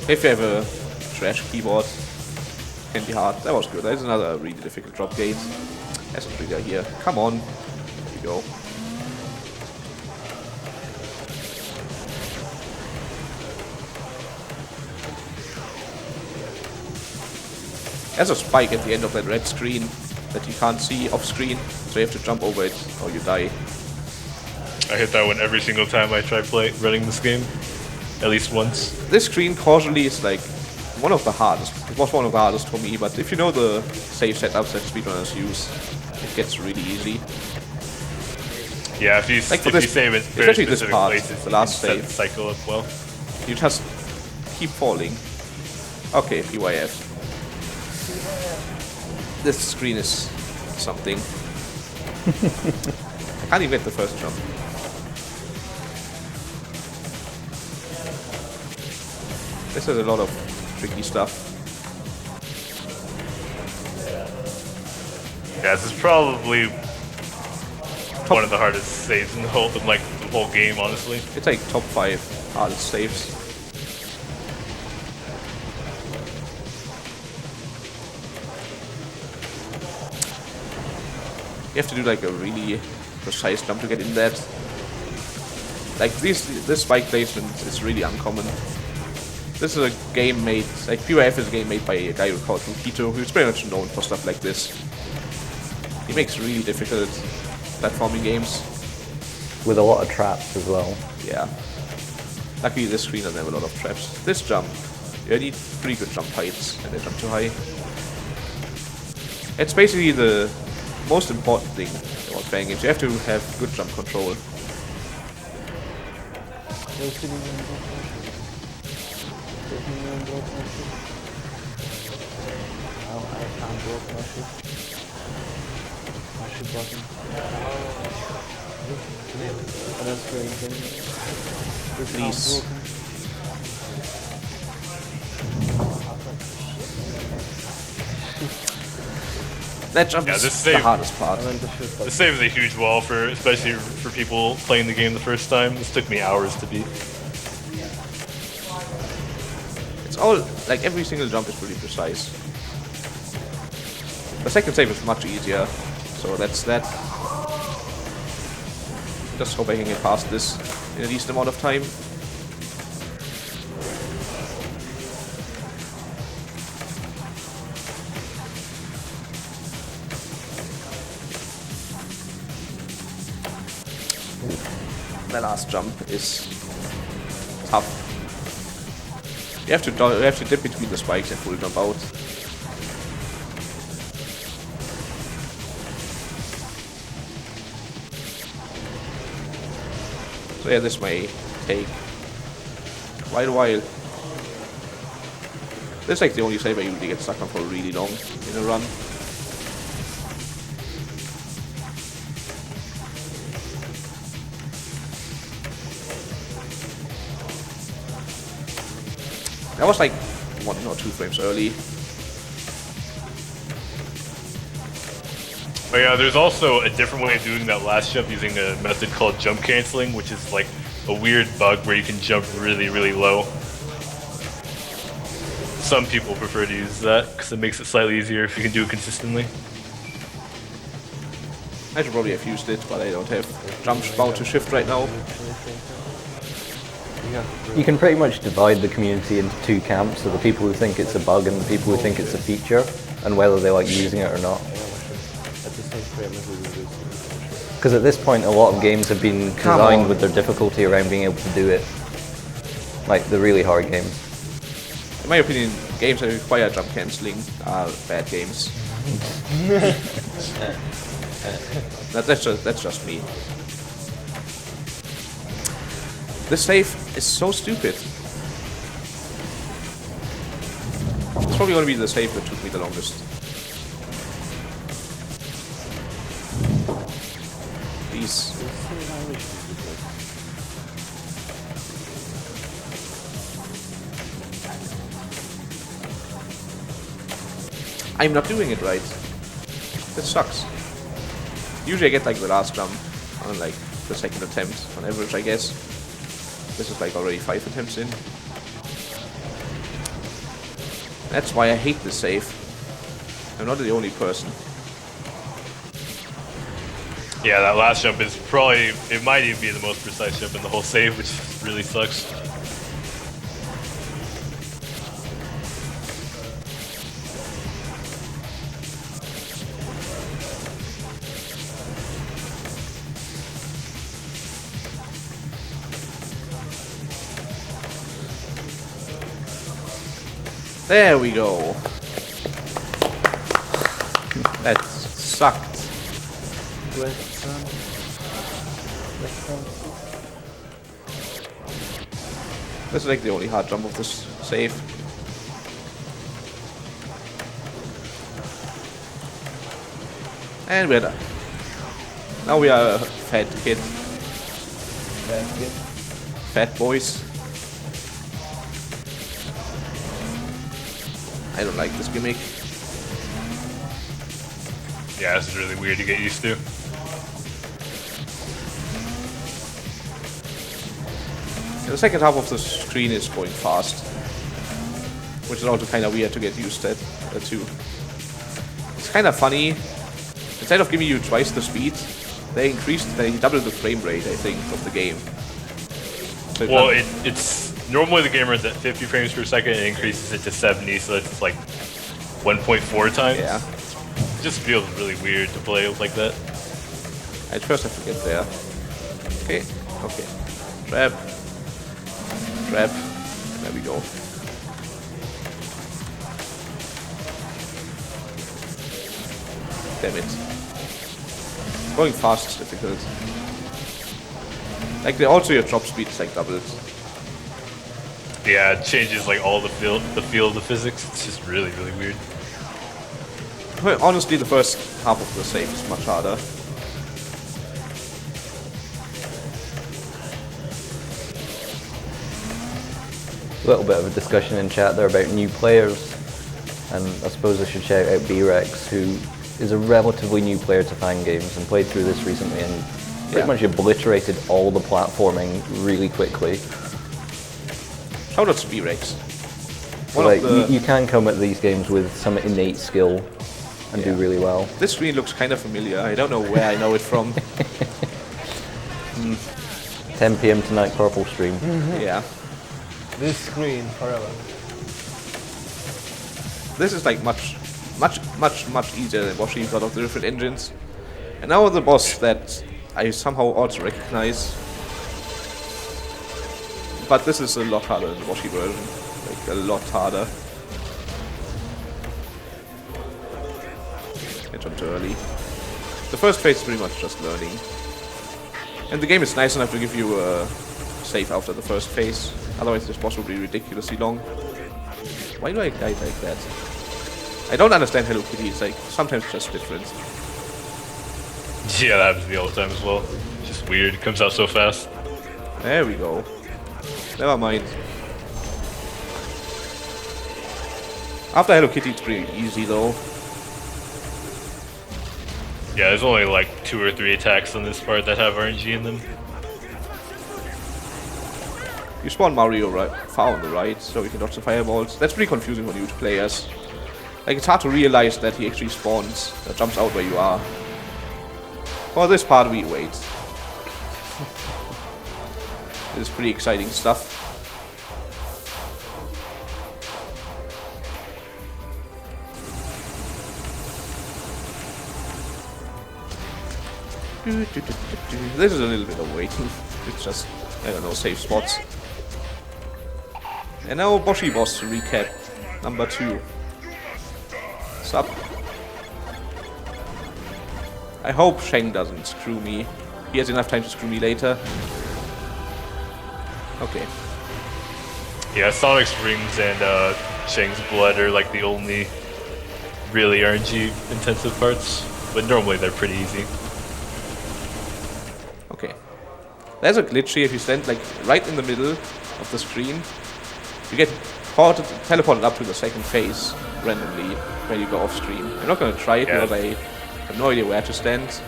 [SPEAKER 1] If you have a trash keyboard, it can be hard. That was good. That's another really difficult drop gate. That's a trigger here. Come on. There we go. There's a spike at the end of that red screen that you can't see off screen, so you have to jump over it or you die.
[SPEAKER 2] I hit that one every single time I try running this game. At least once.
[SPEAKER 1] This screen causally is like one of the hardest. It was one of the hardest for me, but if you know the save setups that speedrunners use, it gets really easy.
[SPEAKER 2] Yeah, if you save it very
[SPEAKER 1] especially this part,
[SPEAKER 2] places,
[SPEAKER 1] the last
[SPEAKER 2] set
[SPEAKER 1] save.
[SPEAKER 2] the cycle up well.
[SPEAKER 1] You just keep falling. Okay, PYF. This screen is something. I can't even get the first jump. This is a lot of tricky stuff.
[SPEAKER 2] Yeah, this is probably one of the hardest saves in the whole game, honestly.
[SPEAKER 1] It's like top 5 hardest saves. You have to do like a really precise jump to get in that. Like this spike placement is really uncommon. This is a game made, like BBF is a game made by a guy called Rukito, who's pretty much known for stuff like this. He makes really difficult platforming games.
[SPEAKER 5] With a lot of traps as well.
[SPEAKER 1] Yeah. Luckily this screen doesn't have a lot of traps. This jump, you need pretty good jump heights and they jump too high. It's basically the most important thing about playing games. You have to have good jump control. Please. That jump is the hardest part.
[SPEAKER 2] This save is a huge wall for, especially for people playing the game the first time. This took me hours to beat.
[SPEAKER 1] It's all, like every single jump is pretty precise. The second save is much easier, so that's that. Just hope I can get past this in a decent amount of time. The last jump is tough. You have to dip between the spikes and full jump out. So yeah, this may take quite a while. This is like the only save I usually get stuck on for really long in a run. I was like 1 or 2 frames early.
[SPEAKER 2] But yeah, there's also a different way of doing that last jump using a method called jump canceling, which is like a weird bug where you can jump really, really low. Some people prefer to use that because it makes it slightly easier if you can do it consistently.
[SPEAKER 1] I should probably have used it, but I don't have jump bound to shift right now.
[SPEAKER 5] You can pretty much divide the community into 2 camps, so the people who think it's a bug and the people who think it's a feature, and whether they like using it or not. Because at this point a lot of games have been designed with their difficulty around being able to do it. Like the really hard games.
[SPEAKER 1] In my opinion, games that require jump cancelling are bad games. That's just me. This save is so stupid. It's probably going to be the save that took me the longest. Please. I'm not doing it right. This sucks. Usually I get like the last jump on like the second attempt on average, I guess. This is like already 5 attempts in. That's why I hate this save. I'm not the only person.
[SPEAKER 2] Yeah, that last jump is probably, it might even be the most precise jump in the whole save, which really sucks.
[SPEAKER 1] There we go. That sucked. This is like the only hard jump of this save. And we're done. Now we are a fat kid. Fat boys. I don't like this gimmick.
[SPEAKER 2] Yeah, this is really weird to get used to.
[SPEAKER 1] The second half of the screen is going fast, which is also kind of weird to get used to. It's kind of funny. Instead of giving you twice the speed, they double the frame rate, I think, of the game. So
[SPEAKER 2] Well, it's normally the game runs at 50 frames per second and increases it to 70, so it's like 1.4 times.
[SPEAKER 1] yeah.
[SPEAKER 2] It just feels really weird to play like that.
[SPEAKER 1] I first have to get there. Okay, okay. Trap. Trap. There we go. Damn it. Going fast is difficult. Like, also your drop speed is like doubled.
[SPEAKER 2] Yeah, it changes like all the feel of the physics. It's just really, really weird.
[SPEAKER 1] Well, honestly, the first half of the save is much harder.
[SPEAKER 5] A little bit of a discussion in chat there about new players, and I suppose I should shout out B-Rex, who is a relatively new player to fan games and played through this recently and pretty much obliterated all the platforming really quickly.
[SPEAKER 1] Shout out to B-Rex.
[SPEAKER 5] Like, you can come at these games with some innate skill and do really well.
[SPEAKER 1] This screen looks kind of familiar. I don't know where I know it from.
[SPEAKER 5] 10 PM tonight, Purple stream.
[SPEAKER 1] Yeah.
[SPEAKER 3] This screen forever.
[SPEAKER 1] This is like much easier than Washi because of the different engines. And now the boss that I somehow also recognize. But this is a lot harder than the Washi version. Like, a lot harder. I jumped too early. The first phase is pretty much just learning. And the game is nice enough to give you a save after the first phase. Otherwise this boss will be ridiculously long. Why do I die like that? I don't understand Hello Kitty, it's like sometimes just different.
[SPEAKER 2] Yeah, that happens to me all the time as well. It's just weird. It comes out so fast.
[SPEAKER 1] There we go. Never mind. After Hello Kitty it's pretty easy though.
[SPEAKER 2] Yeah, there's only like 2 or 3 attacks on this part that have RNG in them.
[SPEAKER 1] You spawn Mario far on the right, so you can dodge the fireballs. That's pretty confusing for new players. Like, it's hard to realize that he actually spawns, jumps out where you are. For this part, we wait. This is pretty exciting stuff. This is a little bit of waiting. It's just, I don't know, safe spots. And now Boshi boss to recap. Number 2. Sup? I hope Sheng doesn't screw me. He has enough time to screw me later. Okay.
[SPEAKER 2] Yeah, Sonic's rings and Sheng's blood are like the only really RNG intensive parts, but normally they're pretty easy.
[SPEAKER 1] Okay. There's a glitch here. If you stand like right in the middle of the screen, you get teleported up to the second phase randomly when you go off screen. I'm not gonna try it because I have no idea where to stand.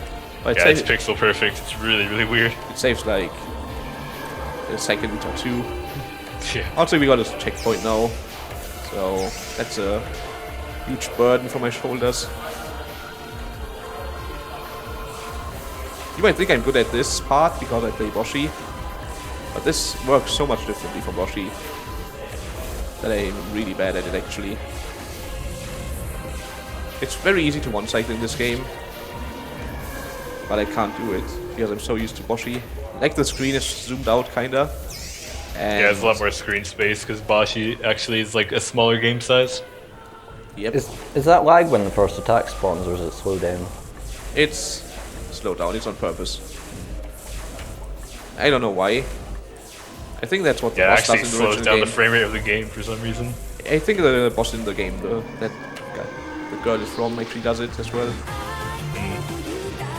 [SPEAKER 1] But
[SPEAKER 2] yeah, it's pixel perfect. It's really, really weird.
[SPEAKER 1] It saves like a second or 2.
[SPEAKER 2] Yeah.
[SPEAKER 1] Also, we got a checkpoint now, so that's a huge burden for my shoulders. You might think I'm good at this part because I play Boshi, but this works so much differently from Boshi that I'm really bad at it actually. It's very easy to one-cycle in this game, but I can't do it because I'm so used to Boshi. Like, the screen is zoomed out kinda. And
[SPEAKER 2] Yeah, there's a lot more screen space because Boshi actually is like a smaller game size.
[SPEAKER 1] Yep.
[SPEAKER 5] Is that lag when the first attack spawns, or is it slow down?
[SPEAKER 1] It's slowed down, it's on purpose. I don't know why. I think that's what the
[SPEAKER 2] Yeah, it
[SPEAKER 1] boss
[SPEAKER 2] actually
[SPEAKER 1] does in the
[SPEAKER 2] slows
[SPEAKER 1] original
[SPEAKER 2] down the
[SPEAKER 1] game.
[SPEAKER 2] frame rate of the game for some reason.
[SPEAKER 1] I think the boss in the game, that guy, the girl is from, actually does it as well.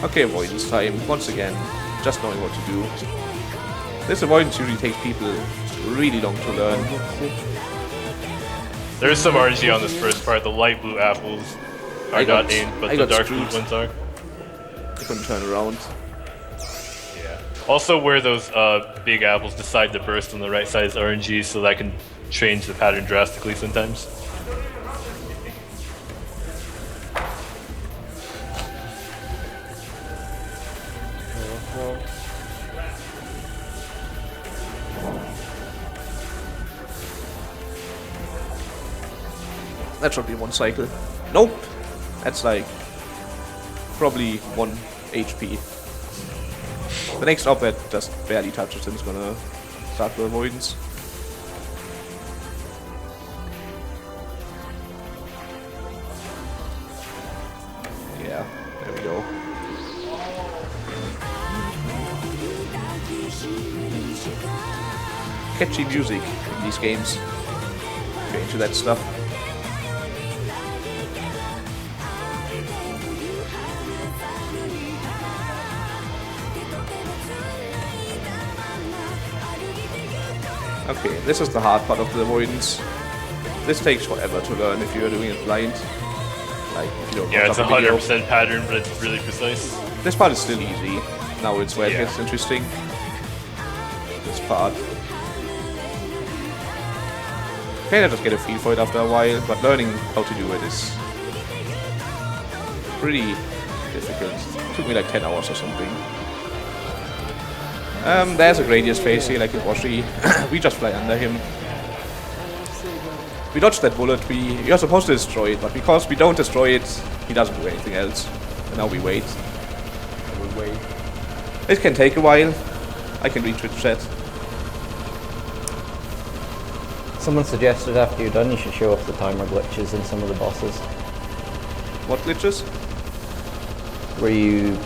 [SPEAKER 1] Okay, avoidance time, once again, just knowing what to do. This avoidance usually takes people really long to learn.
[SPEAKER 2] There's some RNG on this first part. The light blue apples are not aimed, but the dark blue ones are.
[SPEAKER 1] I couldn't turn around.
[SPEAKER 2] Yeah. Also, where those big apples decide to burst on the right side is RNG, so that can change the pattern drastically sometimes.
[SPEAKER 1] That should be 1 cycle. Nope. That's like probably 1 HP. The next up that just barely touches him is gonna start the avoidance. Yeah, there we go. Catchy music in these games. If you're into that stuff. Okay, this is the hard part of the avoidance. This takes forever to learn if you're doing it blind. Like, if you don't
[SPEAKER 2] Yeah,
[SPEAKER 1] watch
[SPEAKER 2] it's
[SPEAKER 1] a video.
[SPEAKER 2] 100% pattern, but it's really precise.
[SPEAKER 1] This part is still easy. Now it's where it
[SPEAKER 2] Yeah.
[SPEAKER 1] gets interesting. This part. Kind of just get a feel for it after a while, but learning how to do it is pretty difficult. It took me like 10 hours or something. There's a Gradius face here, like in Washi. We just fly under him. We dodged that bullet. You're supposed to destroy it, but because we don't destroy it, he doesn't do anything else. And now we wait. It can take a while. I can read Twitch chat.
[SPEAKER 5] Someone suggested after you're done you should show off the timer glitches in some of the bosses,
[SPEAKER 1] What glitches?
[SPEAKER 5] where you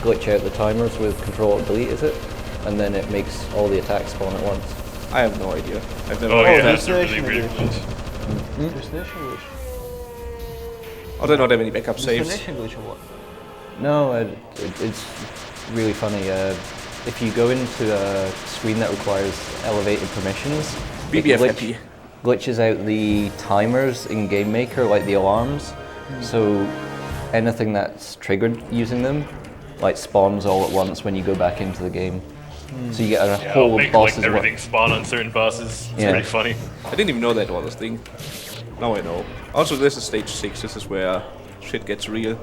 [SPEAKER 5] glitch out the timers with Control-Delete, is it? And then it makes all the attacks spawn at once.
[SPEAKER 1] I have no idea. I've never
[SPEAKER 2] Oh
[SPEAKER 1] heard
[SPEAKER 2] yeah,
[SPEAKER 1] of that.
[SPEAKER 2] that's a really weird glitch.
[SPEAKER 3] Destination
[SPEAKER 1] Oh, they don't have any backup
[SPEAKER 3] glitch.
[SPEAKER 1] saves.
[SPEAKER 3] Destination glitch or what?
[SPEAKER 5] No, it's really funny. If you go into a screen that requires elevated permissions,
[SPEAKER 1] BBF
[SPEAKER 5] it
[SPEAKER 1] happy.
[SPEAKER 5] glitches out the timers in Game Maker, like the alarms. So anything that's triggered using them, like spawns all at once when you go back into the game. So you get a
[SPEAKER 2] Yeah,
[SPEAKER 5] whole
[SPEAKER 2] I'll make
[SPEAKER 5] boss
[SPEAKER 2] like everything spawn on certain bosses. It's
[SPEAKER 5] Yeah.
[SPEAKER 2] pretty funny.
[SPEAKER 1] I didn't even know that was a thing. Now I know. Also, this is stage 6. This is where shit gets real.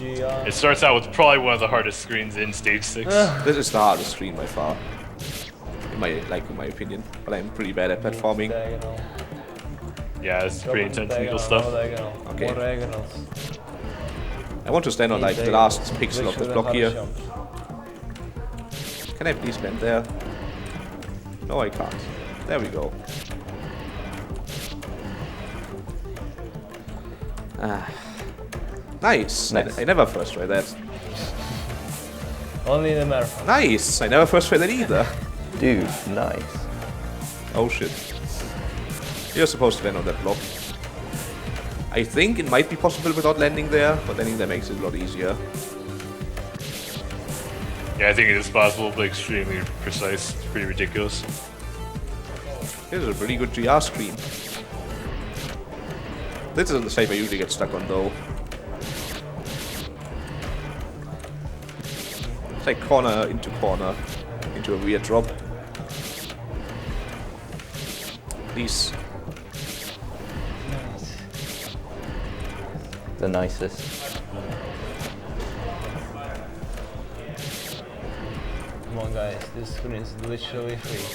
[SPEAKER 2] It starts out with probably one of the hardest screens in stage 6.
[SPEAKER 1] This is the hardest screen by far. In my opinion. But I'm pretty bad at platforming.
[SPEAKER 2] Yeah, it's pretty intense technical stuff.
[SPEAKER 1] Okay. I want to stand on like the last pixel of this block here. Can I please land there? No, I can't. There we go. Ah. Nice.
[SPEAKER 5] Nice.
[SPEAKER 1] I never first tried that.
[SPEAKER 3] Only in the marathon.
[SPEAKER 1] Nice. I never first tried that either.
[SPEAKER 5] Dude, nice.
[SPEAKER 1] Oh shit. You're supposed to land on that block. I think it might be possible without landing there, but landing there makes it a lot easier.
[SPEAKER 2] Yeah, I think it is possible, but extremely precise. It's pretty ridiculous.
[SPEAKER 1] This is a pretty good GR screen. This isn't the shape I usually get stuck on though. It's like corner, into a weird drop. Please.
[SPEAKER 5] The nicest.
[SPEAKER 3] Come on guys, this screen is literally free.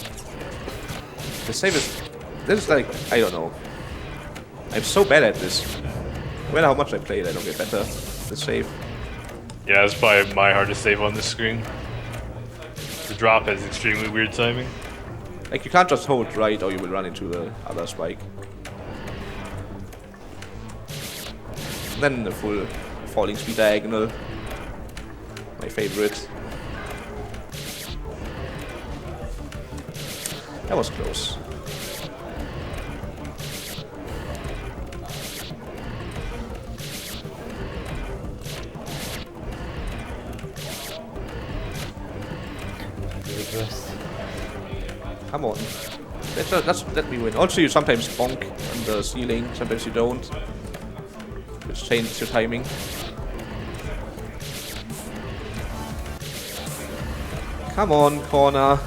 [SPEAKER 1] The save is... This is like... I don't know. I'm so bad at this. No matter how much I play it, I don't get better. The save.
[SPEAKER 2] Yeah, it's probably my hardest save on this screen. The drop has extremely weird timing.
[SPEAKER 1] Like, you can't just hold right or you will run into the other spike. And then the full falling speed diagonal. My favorite. That was close. Come on. Let me win. Also, you sometimes bonk on the ceiling, sometimes you don't. Which changes your timing. Come on, corner.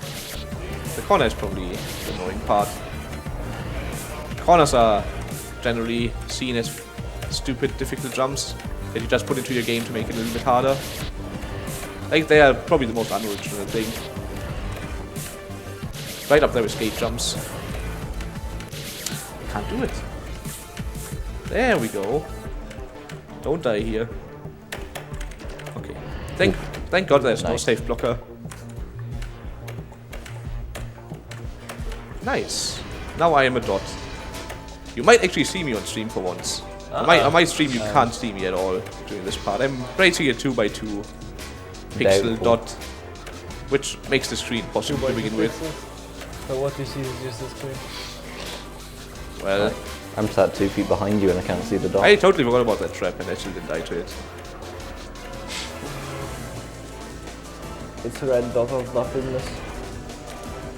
[SPEAKER 1] The corner is probably the annoying part. Corners are generally seen as stupid, difficult jumps that you just put into your game to make it a little bit harder. Like, they are probably the most unoriginal thing. Right up there with skate jumps. Can't do it. There we go. Don't die here. Okay. Thank God there's no safe blocker. Nice. Now I am a dot. You might actually see me on stream for once. On my stream you can't see me at all during this part. I'm rating a 2x2 pixel dot, which makes the screen possible to begin with.
[SPEAKER 3] So what you see is just a screen.
[SPEAKER 1] Well,
[SPEAKER 5] I'm sat 2 feet behind you and I can't see the dot.
[SPEAKER 1] I totally forgot about that trap and I still didn't die to it.
[SPEAKER 3] It's a red dot of nothingness.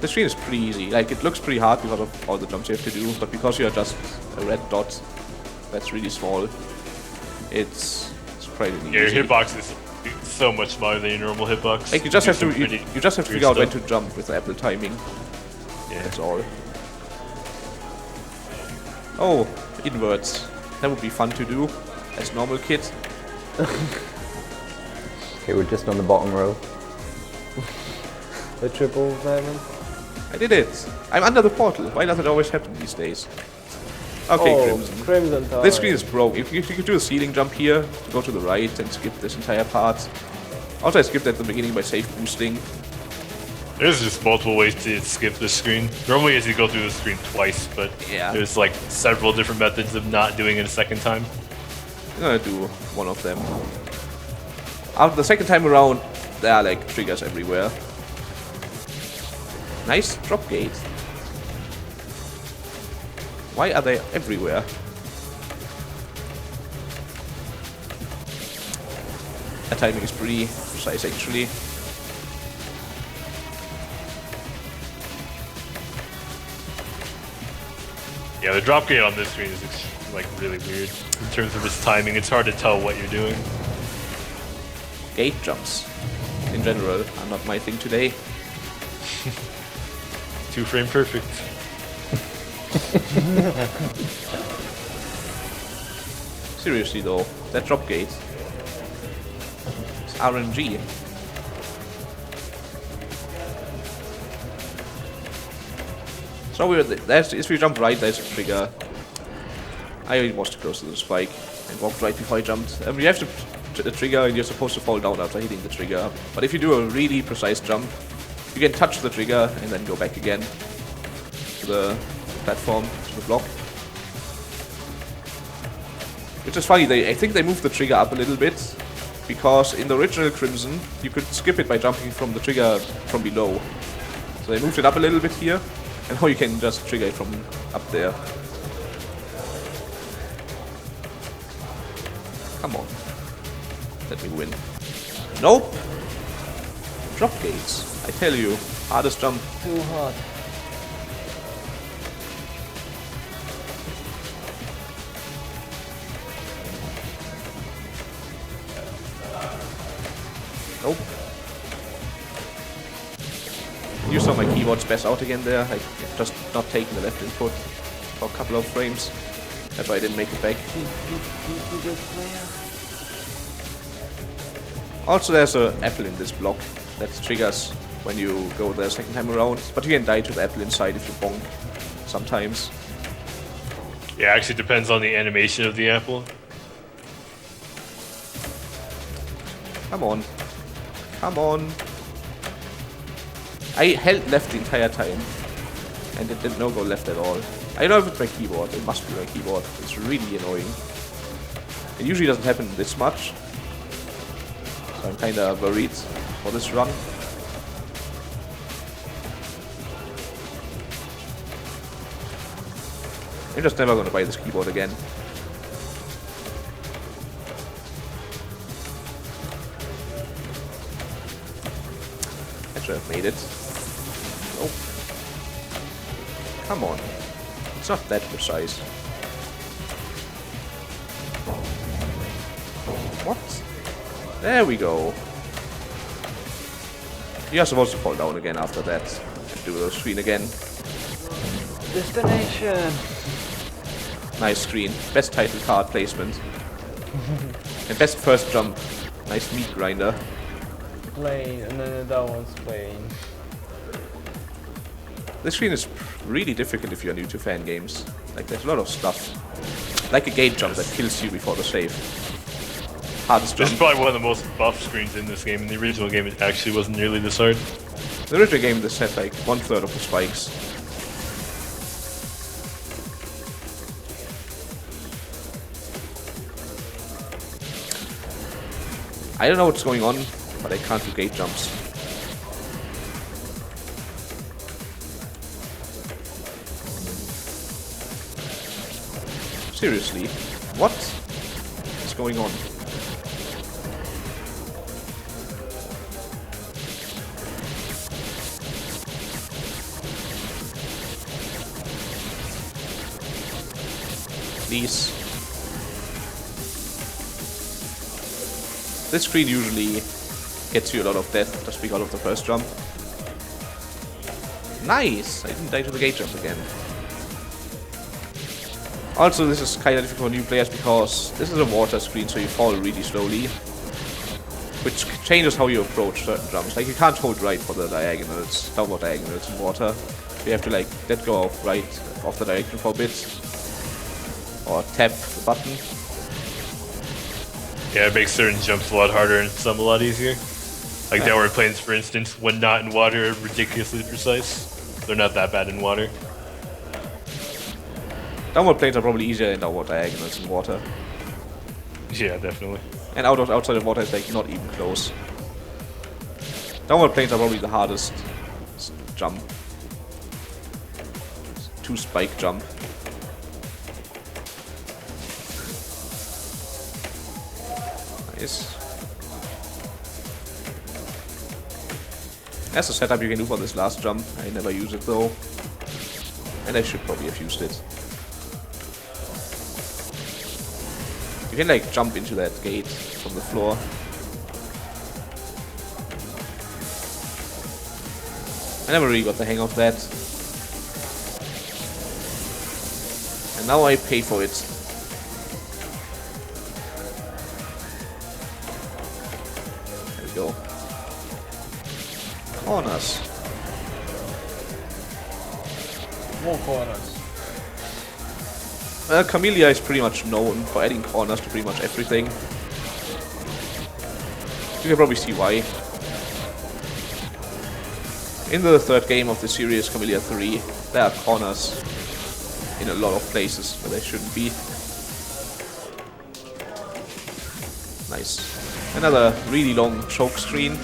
[SPEAKER 1] The screen is pretty easy. Like, it looks pretty hard because of all the jumps you have to do, but because you're just a red dot that's really small, it's quite easy.
[SPEAKER 2] Yeah, your hitbox is so much smaller than your normal hitbox.
[SPEAKER 1] Like, you just have to
[SPEAKER 2] weird
[SPEAKER 1] figure out when
[SPEAKER 2] stuff.
[SPEAKER 1] to jump with the apple timing.
[SPEAKER 2] Yeah.
[SPEAKER 1] That's all. Oh, inverts. That would be fun to do as normal kid.
[SPEAKER 5] Okay, we're just on the bottom row.
[SPEAKER 3] The triple diamond.
[SPEAKER 1] I did it. I'm under the portal. Why does it always happen these days? Okay, Crimson.
[SPEAKER 3] Crimson time.
[SPEAKER 1] This screen is broke. If you could do a ceiling jump here, to go to the right and skip this entire part. Also, I skipped at the beginning by safe boosting.
[SPEAKER 2] There's just multiple ways to skip this screen. Normally you go through the screen twice, but
[SPEAKER 1] Yeah.
[SPEAKER 2] there's like several different methods of not doing it a second time.
[SPEAKER 1] I'm gonna do one of them. After the second time around, there are like triggers everywhere. Nice drop gate. Why are they everywhere? That timing is pretty precise actually.
[SPEAKER 2] Yeah, the drop gate on this screen is like really weird in terms of its timing. It's hard to tell what you're doing.
[SPEAKER 1] Gate jumps, in general, are not my thing today.
[SPEAKER 2] 2 frame perfect.
[SPEAKER 1] Seriously though, that drop gate is RNG. So if we jump right, there's a trigger. I was too close to the spike and walked right before I jumped. You have to trigger and you're supposed to fall down after hitting the trigger. But if you do a really precise jump, you can touch the trigger and then go back again to the platform, to the block. Which is funny, I think they moved the trigger up a little bit, because in the original Crimson, you could skip it by jumping from the trigger from below. So they moved it up a little bit here, and now you can just trigger it from up there. Come on. Let me win. Nope! Drop gates. I tell you, hardest jump.
[SPEAKER 3] Too hard.
[SPEAKER 1] Nope. You saw my keyboard space out again there. I just not taking the left input for a couple of frames. That's why I didn't make it back. Also, there's an apple in this block that triggers when you go there second time around. But you can die to the apple inside if you bonk sometimes.
[SPEAKER 2] Yeah, actually depends on the animation of the apple.
[SPEAKER 1] Come on. Come on. I held left the entire time. And it did not go left at all. I don't know if it's my keyboard. It must be my keyboard. It's really annoying. It usually doesn't happen this much. So I'm kinda worried for this run. I'm just never gonna buy this keyboard again. I should have made it. Nope. Come on. It's not that precise. What? There we go. You're supposed to fall down again after that. And do the screen again.
[SPEAKER 3] Destination.
[SPEAKER 1] Nice screen. Best title card placement. And best first jump. Nice meat grinder.
[SPEAKER 3] Plane, and then that one's plane.
[SPEAKER 1] This screen is really difficult if you're new to fan games. Like, there's a lot of stuff. like a gate jump that kills you before the save. Hardest
[SPEAKER 2] This
[SPEAKER 1] jump.
[SPEAKER 2] is probably one of the most buff screens in this game. In the original game, it actually wasn't nearly this hard.
[SPEAKER 1] The original game, this had like 1/3 of the spikes. I don't know what's going on, but I can't do gate jumps. Seriously, what is going on? Please. This screen usually gets you a lot of death just because of the first jump. Nice! I didn't die to the gate jump again. Also, this is kind of difficult for new players because this is a water screen, so you fall really slowly. Which changes how you approach certain jumps. Like, you can't hold right for the diagonals, downward diagonals in water. You have to, like, let go of right off the direction for a bit. Or tap the button.
[SPEAKER 2] Yeah, it makes certain jumps a lot harder and some a lot easier. Like downward planes, for instance, when not in water, are ridiculously precise. They're not that bad in water.
[SPEAKER 1] Downward planes are probably easier than downward diagonals in water.
[SPEAKER 2] Yeah, definitely.
[SPEAKER 1] And outside of water is like not even close. Downward planes are probably the hardest jump. 2 spike jump. Nice. That's a setup you can do for this last jump. I never use it though. And I should probably have used it. You can like jump into that gate from the floor. I never really got the hang of that. And now I pay for it. There we go. Corners.
[SPEAKER 6] More corners.
[SPEAKER 1] Kamilia is pretty much known for adding corners to pretty much everything. You can probably see why. In the third game of the series, Kamilia 3, there are corners in a lot of places where they shouldn't be. Nice. Another really long choke screen.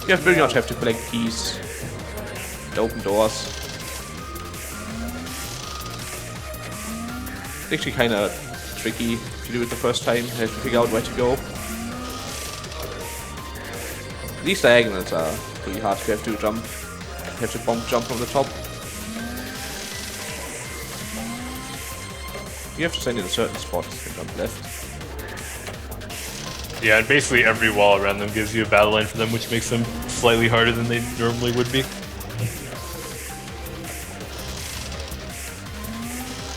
[SPEAKER 1] You pretty much have to collect keys to open doors. It's actually kind of tricky if you do it the first time. You have to figure out where to go. These diagonals are pretty hard if you have to jump. You have to bomb jump from the top. You have to stand in a certain spot and jump left.
[SPEAKER 2] Yeah, and basically every wall around them gives you a battle line for them, which makes them slightly harder than they normally would be.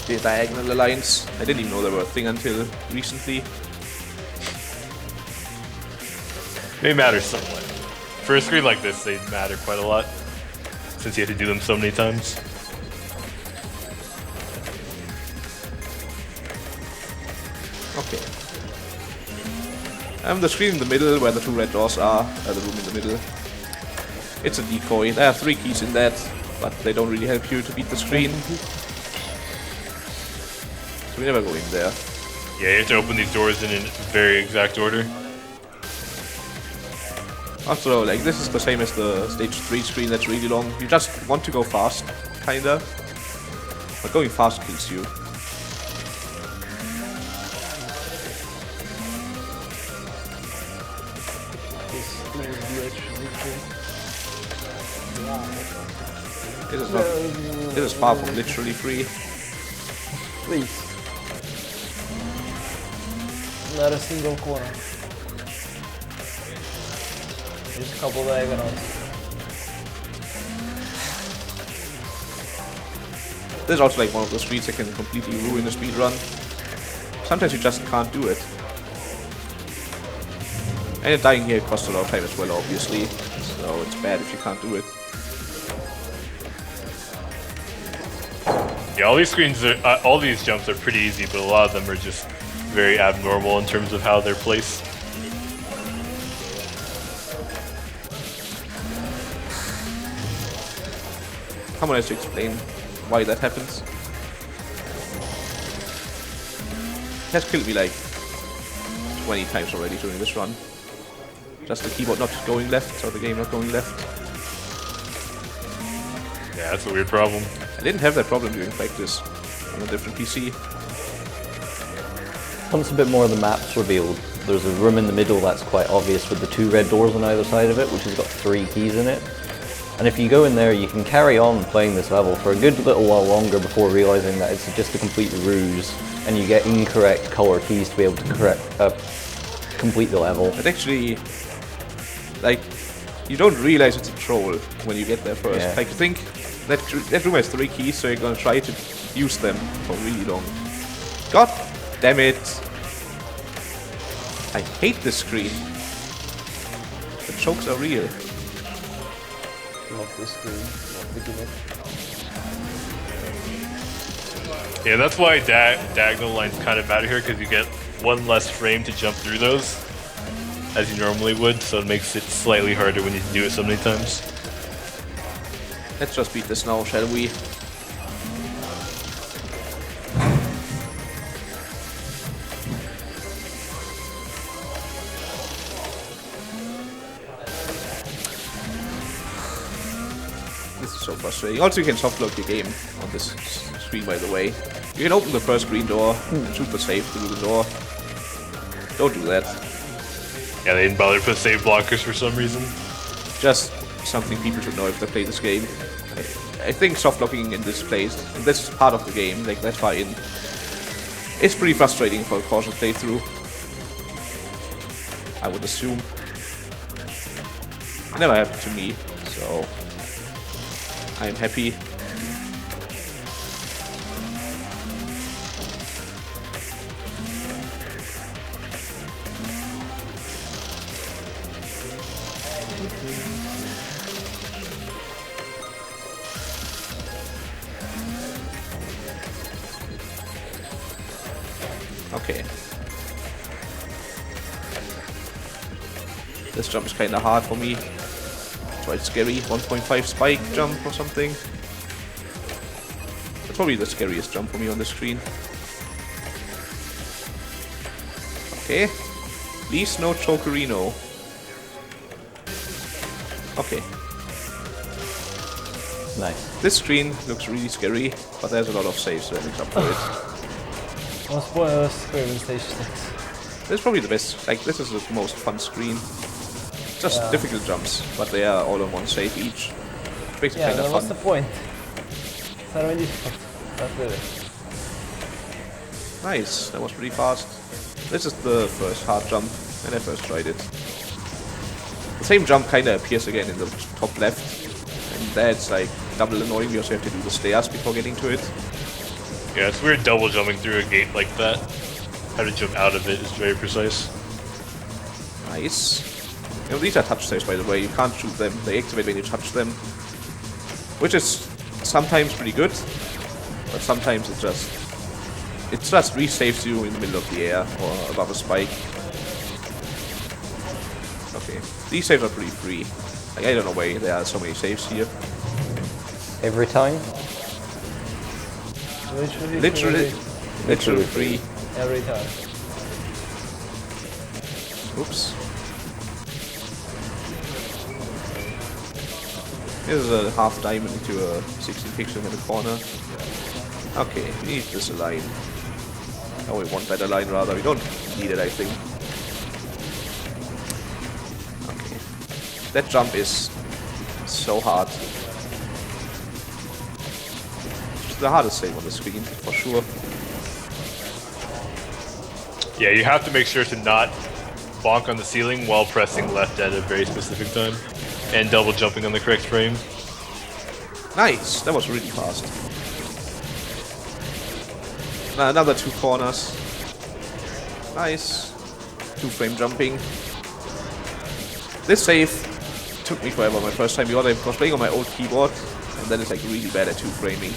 [SPEAKER 1] The diagonal alliance. I didn't even know they were a thing until recently.
[SPEAKER 2] They matter somewhat. For a screen like this, they matter quite a lot, since you have to do them so many times.
[SPEAKER 1] Okay. The screen in the middle where the 2 red doors are, the room in the middle. It's a decoy. There are 3 keys in that, but they don't really help you to beat the screen. So we never go in there.
[SPEAKER 2] Yeah, you have to open these doors in a very exact order.
[SPEAKER 1] Also, like, this is the same as the stage 3 screen that's really long. You just want to go fast, kinda. But going fast kills you.
[SPEAKER 6] This screen is glitch, literally.
[SPEAKER 1] This is not. This is far from literally free.
[SPEAKER 6] Please. Not a single corner. Just a couple diagonals.
[SPEAKER 1] This is also like one of those screens that can completely ruin a speedrun. Sometimes you just can't do it. And dying here costs a lot of time as well, obviously. So it's bad if you can't do it.
[SPEAKER 2] Yeah, all these jumps are pretty easy, but a lot of them are just very abnormal in terms of how they're placed.
[SPEAKER 1] Someone has to explain why that happens. It has killed me like 20 times already during this run. Just the keyboard not going left, or the game not going left.
[SPEAKER 2] Yeah, that's a weird problem.
[SPEAKER 1] I didn't have that problem during practice on a different PC.
[SPEAKER 5] Once a bit more of the map's revealed, there's a room in the middle that's quite obvious with the 2 red doors on either side of it, which has got 3 keys in it. And if you go in there, you can carry on playing this level for a good little while longer before realizing that it's just a complete ruse, and you get incorrect color keys to be able to complete the level.
[SPEAKER 1] But actually, like, you don't realize it's a troll when you get there first.
[SPEAKER 5] Yeah.
[SPEAKER 1] Like, you think that room has 3 keys, so you're gonna try to use them for really long. God damn it! I hate this screen. The chokes are real.
[SPEAKER 6] Not this screen, not the gimmick.
[SPEAKER 2] Yeah, that's why diagonal lines kind of matter here, because you get 1 less frame to jump through those, as you normally would, so it makes it slightly harder when you do it so many times.
[SPEAKER 1] Let's just beat this now, shall we? This is so frustrating. Also, you can softlock your game on this screen, by the way. You can open the first green door and shoot the save through the door. Don't do that.
[SPEAKER 2] Yeah, they didn't bother to put save blockers for some reason.
[SPEAKER 1] Just something people should know if they play this game. I think soft locking in this place, and this is part of the game, like that far in, it's pretty frustrating for a cautious playthrough. I would assume. It never happened to me, so I am happy. Okay. This jump is kinda hard for me. It's quite scary. 1.5 spike jump or something. That's probably the scariest jump for me on the screen. Okay. Please no Chokerino. Okay.
[SPEAKER 5] Nice.
[SPEAKER 1] This screen looks really scary, but there's a lot of saves that makes up for it.
[SPEAKER 6] Spoiler screen in stage 6.
[SPEAKER 1] This is probably the best. Like, this is the most fun screen. Just difficult jumps, but they are all on 1 save each. Makes it
[SPEAKER 6] Yeah,
[SPEAKER 1] kind of
[SPEAKER 6] then
[SPEAKER 1] fun.
[SPEAKER 6] what's the point? It's not really difficult. Not really.
[SPEAKER 1] Nice, that was pretty fast. This is the first hard jump when I first tried it. The same jump kinda appears again in the top left, and that's like double annoying because you have to do the stairs before getting to it.
[SPEAKER 2] Yeah, it's weird double jumping through a gate like that. How to jump out of it is very precise.
[SPEAKER 1] Nice. You know, these are touch saves, by the way. You can't shoot them. They activate when you touch them. Which is sometimes pretty good, but sometimes it just resaves you in the middle of the air or above a spike. Okay. These saves are pretty free. Like, I don't know why there are so many saves here.
[SPEAKER 5] Every time?
[SPEAKER 1] Literally free.
[SPEAKER 6] Every time.
[SPEAKER 1] Oops. Here's a half diamond into a 16 pixel in the corner. Okay, we need this line. Oh, we want better line rather. We don't need it, I think. Okay. That jump is so hard. It's the hardest save on the screen, for sure.
[SPEAKER 2] Yeah, you have to make sure to not bonk on the ceiling while pressing left at a very specific time. And double jumping on the correct frame.
[SPEAKER 1] Nice! That was really fast. Another 2 corners. Nice. 2 frame jumping. This save took me forever my first time because I was playing on my old keyboard, and then it's like really bad at 2 framing.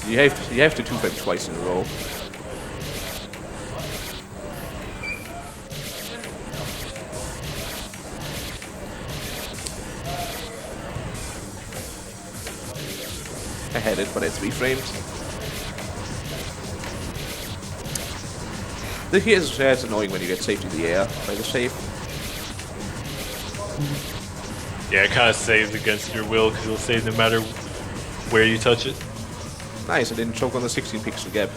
[SPEAKER 1] You have to 2-frame twice in a row. I had it, but it's 3 frames. This here is it's annoying when you get saved in the air by the save.
[SPEAKER 2] Yeah, it kind of saves against your will because it'll save no matter where you touch it.
[SPEAKER 1] Nice, I didn't choke on the 16 pixel gap.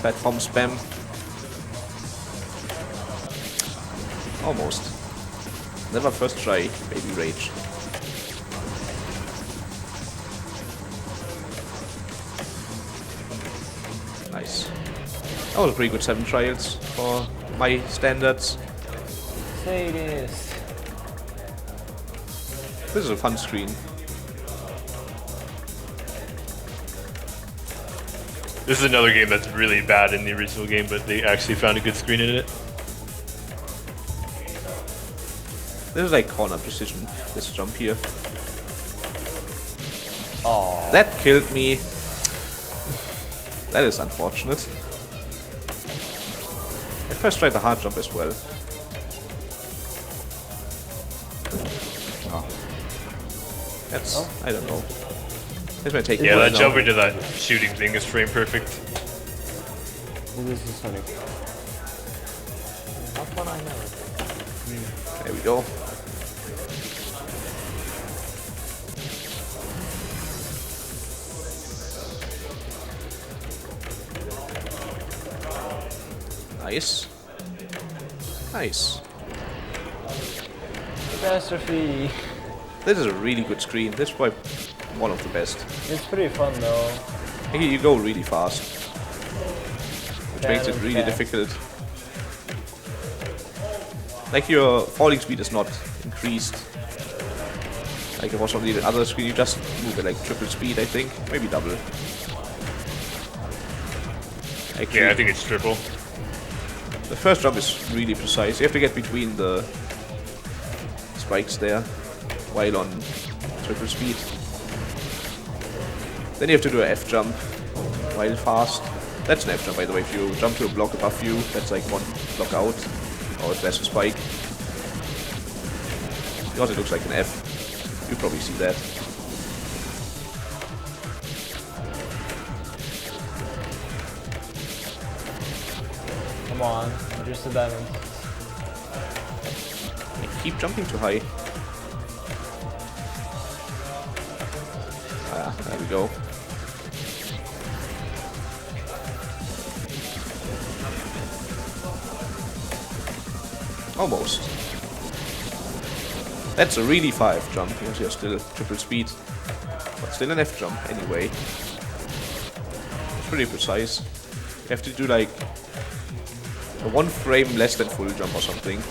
[SPEAKER 1] Platform spam. Almost. Never first try, baby rage. Nice. That was a pretty good 7 trials for my standards.
[SPEAKER 3] Say this.
[SPEAKER 1] This is a fun screen.
[SPEAKER 2] This is another game that's really bad in the original game, but they actually found a good screen in it.
[SPEAKER 1] This is like corner precision, this jump here.
[SPEAKER 3] Oh.
[SPEAKER 1] That killed me. That is unfortunate. I first tried the hard jump as well. That's, I don't know. This might take
[SPEAKER 2] Yeah,
[SPEAKER 1] me
[SPEAKER 2] that
[SPEAKER 1] now.
[SPEAKER 2] jump into that shooting thing is frame perfect.
[SPEAKER 6] This is Sonic.
[SPEAKER 3] Not one I know.
[SPEAKER 1] There we go. Nice. Nice.
[SPEAKER 3] Catastrophe.
[SPEAKER 1] This is a really good screen. This is probably one of the best.
[SPEAKER 3] It's pretty fun though.
[SPEAKER 1] You go really fast, which makes it really
[SPEAKER 3] fast.
[SPEAKER 1] difficult. Like your falling speed is not increased. Like it was on the other screen, you just move at like triple speed, I think, maybe double. Actually,
[SPEAKER 2] Yeah, I think it's triple.
[SPEAKER 1] the first jump is really precise. You have to get between the spikes there while on triple speed. Then you have to do an F jump while fast. That's an F jump, by the way. If you jump to a block above you, that's like one block out. Or if there's a spike. Because it looks like an F. You probably see that.
[SPEAKER 3] Come on, just a diamond.
[SPEAKER 1] I keep jumping too high. Ah, there we go. Almost. That's a really 5 jump because you're still triple speed. But still an F jump anyway. It's pretty precise. You have to do like a 1 frame less than full jump or something.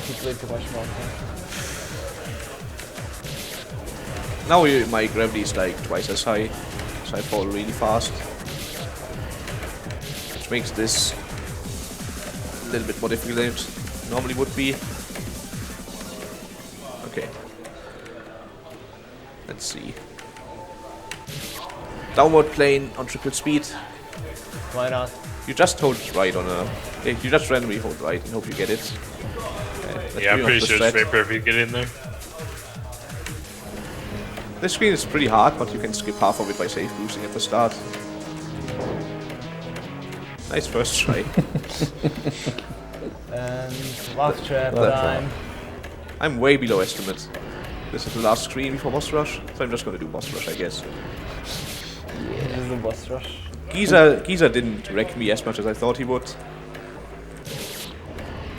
[SPEAKER 3] He played too much mountain.
[SPEAKER 1] Now my gravity is like twice as high, so I fall really fast. Which makes this a little bit more difficult than it normally would be. Okay. Let's see. Downward plane on triple speed.
[SPEAKER 3] Why not?
[SPEAKER 1] You just hold right on a... You just randomly hold right and hope you get it. That's
[SPEAKER 2] Yeah, I'm
[SPEAKER 1] pretty
[SPEAKER 2] pretty
[SPEAKER 1] much
[SPEAKER 2] sure
[SPEAKER 1] the
[SPEAKER 2] it's
[SPEAKER 1] strat.
[SPEAKER 2] frame perfect. Get in there.
[SPEAKER 1] This screen is pretty hard, but you can skip half of it by safe boosting at the start. Nice first try.
[SPEAKER 3] And lock trap
[SPEAKER 1] That's
[SPEAKER 3] time.
[SPEAKER 1] I'm way below estimate. This is the last screen before boss rush, so I'm just gonna do boss rush, I guess.
[SPEAKER 3] This is the boss rush.
[SPEAKER 1] Giza didn't wreck me as much as I thought he would.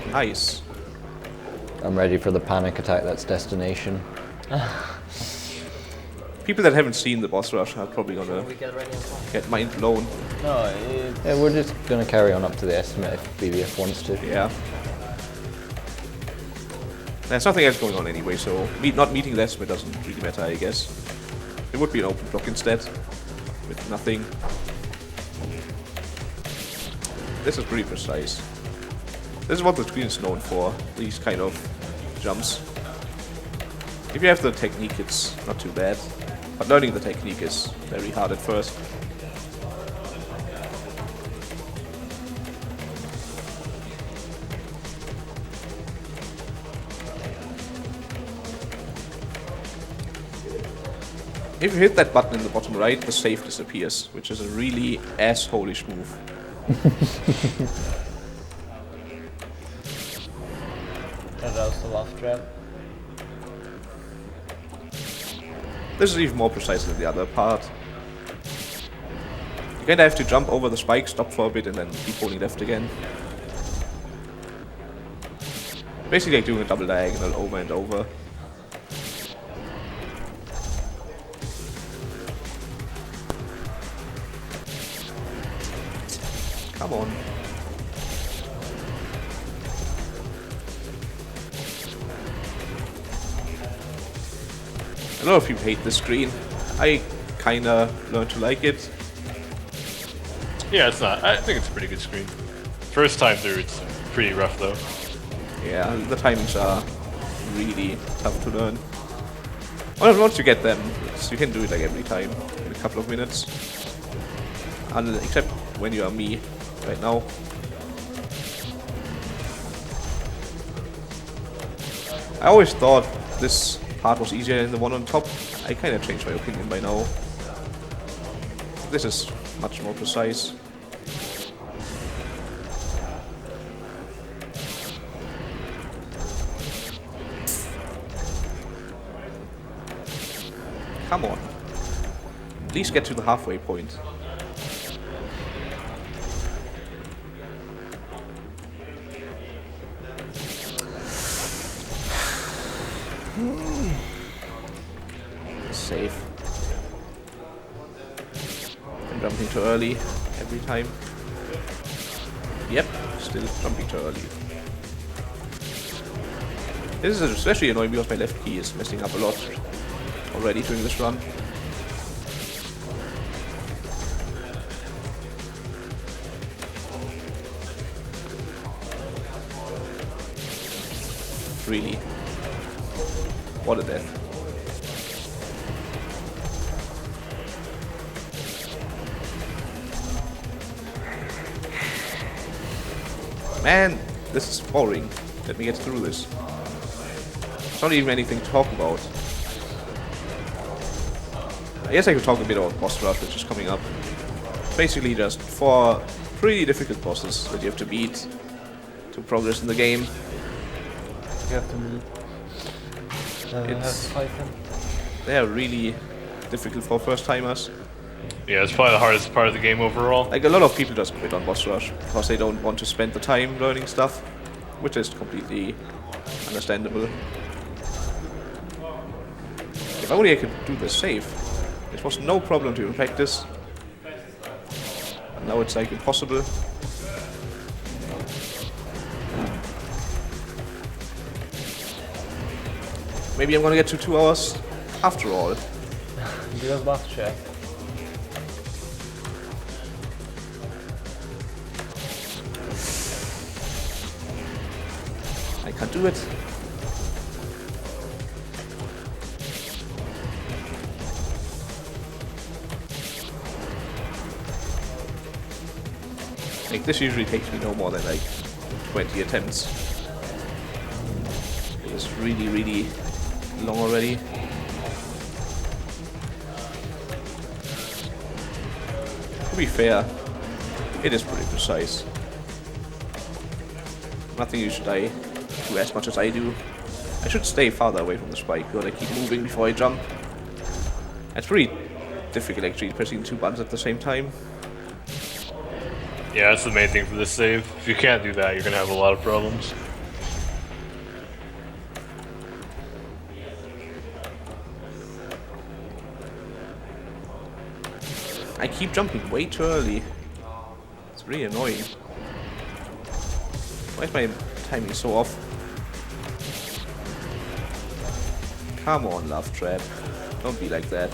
[SPEAKER 1] Nice.
[SPEAKER 5] I'm ready for the panic attack that's destination.
[SPEAKER 1] People that haven't seen the boss rush are probably gonna get mind blown.
[SPEAKER 3] No,
[SPEAKER 5] Yeah, we're just going to carry on up to the estimate if BBF wants to.
[SPEAKER 1] Yeah. There's nothing else going on anyway, so not meeting the estimate doesn't really matter, I guess. It would be an open block instead, with nothing. This is pretty precise. This is what the screen is known for, these kind of jumps. If you have the technique, it's not too bad. But learning the technique is very hard at first. If you hit that button in the bottom right, the save disappears, which is a really asshole-ish move.
[SPEAKER 3] And that was the last trap.
[SPEAKER 1] This is even more precise than the other part. You kinda have to jump over the spike, stop for a bit, and then keep holding left again. Basically like doing a double diagonal over and over. Come on. I don't know if you hate this screen. I kinda learned to like it.
[SPEAKER 2] Yeah, it's not. I think it's a pretty good screen. First time through, it's pretty rough though.
[SPEAKER 1] Yeah, the timings are really tough to learn. Well, once you get them, you can do it like every time in a couple of minutes. And except when you are me right now. I always thought this part was easier than the one on top. I kind of changed my opinion by now. This is much more precise. Come on. At least get to the halfway point. Safe. I'm jumping too early every time. Yep, still jumping too early. This is especially annoying because my left key is messing up a lot already during this run. Really. What a death. Man, this is boring. Let me get through this. It's not even anything to talk about. I guess I could talk a bit about boss rush, which is coming up. Basically just 4 pretty difficult bosses that you have to beat to progress in the game.
[SPEAKER 3] You have to meet.
[SPEAKER 1] It's-
[SPEAKER 3] Fight them.
[SPEAKER 1] They are really difficult for first timers.
[SPEAKER 2] Yeah, it's probably the hardest part of the game overall.
[SPEAKER 1] Like a lot of people just quit on boss rush because they don't want to spend the time learning stuff, which is completely understandable. If only I could do the save. It was no problem to practice. But now it's like impossible. Maybe I'm gonna get to 2 hours after all.
[SPEAKER 3] Do the last trap.
[SPEAKER 1] I can't do it. Like this usually takes me no more than like 20 attempts. It's really, really long already. To be fair, it is pretty precise. Nothing you should die to as much as I do. I should stay farther away from the spike because I keep moving before I jump. It's pretty difficult actually pressing 2 buttons at the same time.
[SPEAKER 2] Yeah, that's the main thing for this save. If you can't do that, you're gonna have a lot of problems.
[SPEAKER 1] I keep jumping way too early. It's really annoying. Why is my timing so off? Come on, Love Trap. Don't be like that.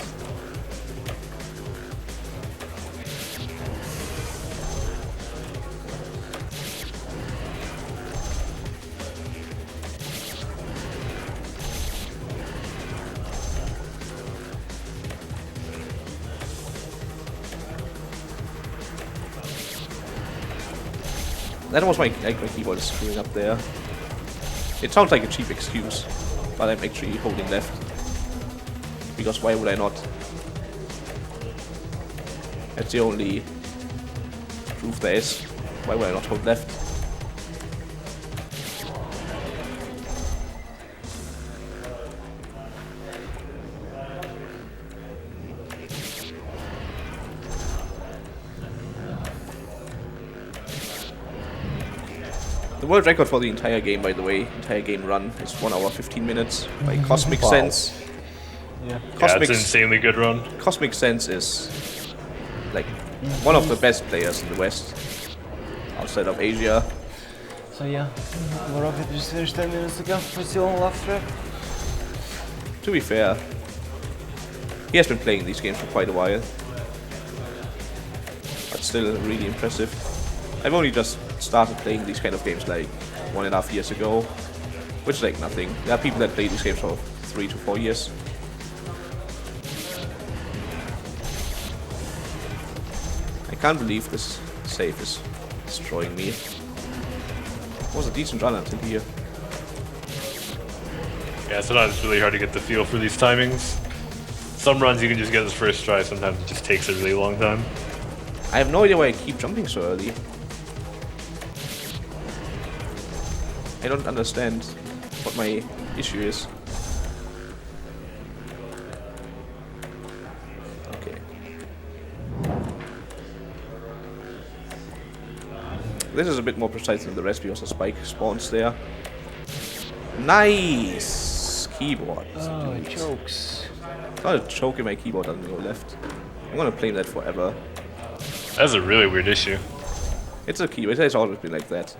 [SPEAKER 1] That was my keyboard is screwing up there. It sounds like a cheap excuse, but I'm actually holding left. Because why would I not? That's the only proof there is. Why would I not hold left? The world record for the entire game, by the way, entire game run, is 1 hour 15 minutes by Cosmic
[SPEAKER 6] Wow.
[SPEAKER 1] Sense.
[SPEAKER 6] Yeah.
[SPEAKER 2] Yeah, it's an insanely good run.
[SPEAKER 1] Cosmic Sense is like one of the best players in the West, outside of Asia.
[SPEAKER 3] So yeah, Rocket just finished 10 minutes ago. What's the only left through?
[SPEAKER 1] To be fair, he has been playing these games for quite a while, but still really impressive. I've only just started playing these kind of games like 1.5 years ago, which is like nothing. There are people that play these games for 3 to 4 years. I can't believe this save is destroying me. It was a decent run until here.
[SPEAKER 2] Yeah, sometimes it's really hard to get the feel for these timings. Some runs you can just get this first try, sometimes it just takes a really long time.
[SPEAKER 1] I have no idea why I keep jumping so early. I don't understand what my issue is. Okay. This is a bit more precise than the rest because the spike spawns there. Nice keyboard.
[SPEAKER 3] Oh,
[SPEAKER 1] dude.
[SPEAKER 3] jokes.
[SPEAKER 1] Got a choke in my keyboard doesn't go left. I'm gonna play that forever.
[SPEAKER 2] That's a really weird issue.
[SPEAKER 1] It's a keyboard. It has always been like that.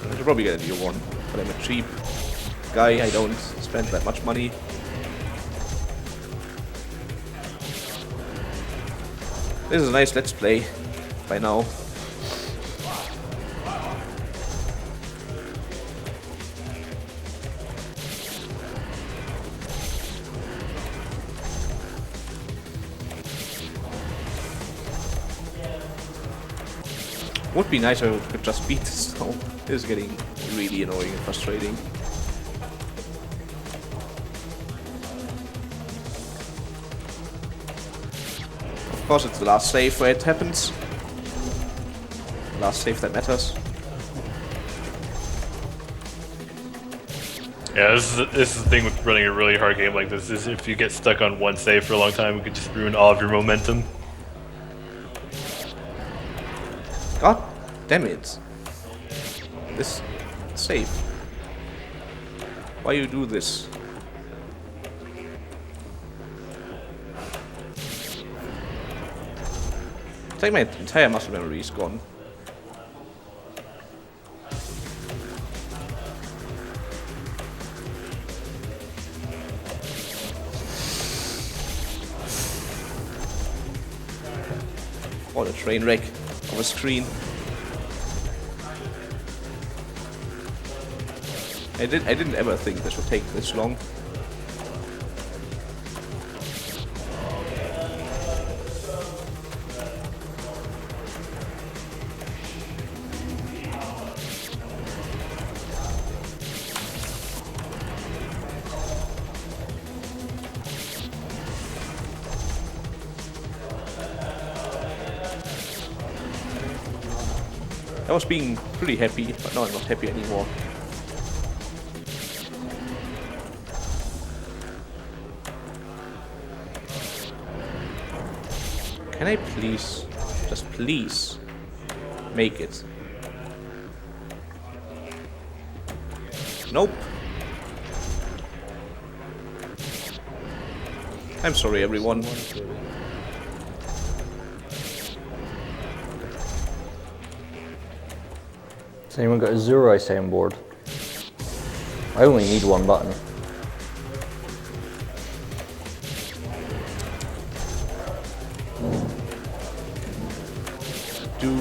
[SPEAKER 1] I should probably get a new one, but I'm a cheap guy. I don't spend that much money. This is a nice let's play by now. Would be nice if I could just beat this now. This is getting really annoying and frustrating. Of course it's the last save where it happens. Last save that matters.
[SPEAKER 2] Yeah, this is the thing with running a really hard game like this, is if you get stuck on one save for a long time, it could just ruin all of your momentum.
[SPEAKER 1] God damn it. This save. Why you do this? It's like my entire muscle memory is gone. What a train wreck of a screen. I didn't ever think this would take this long. I was being pretty happy, but now I'm not happy anymore. Can I please, just please, make it? Nope. I'm sorry, everyone.
[SPEAKER 5] Has anyone got a Zero soundboard? I only need one button.
[SPEAKER 1] Dude.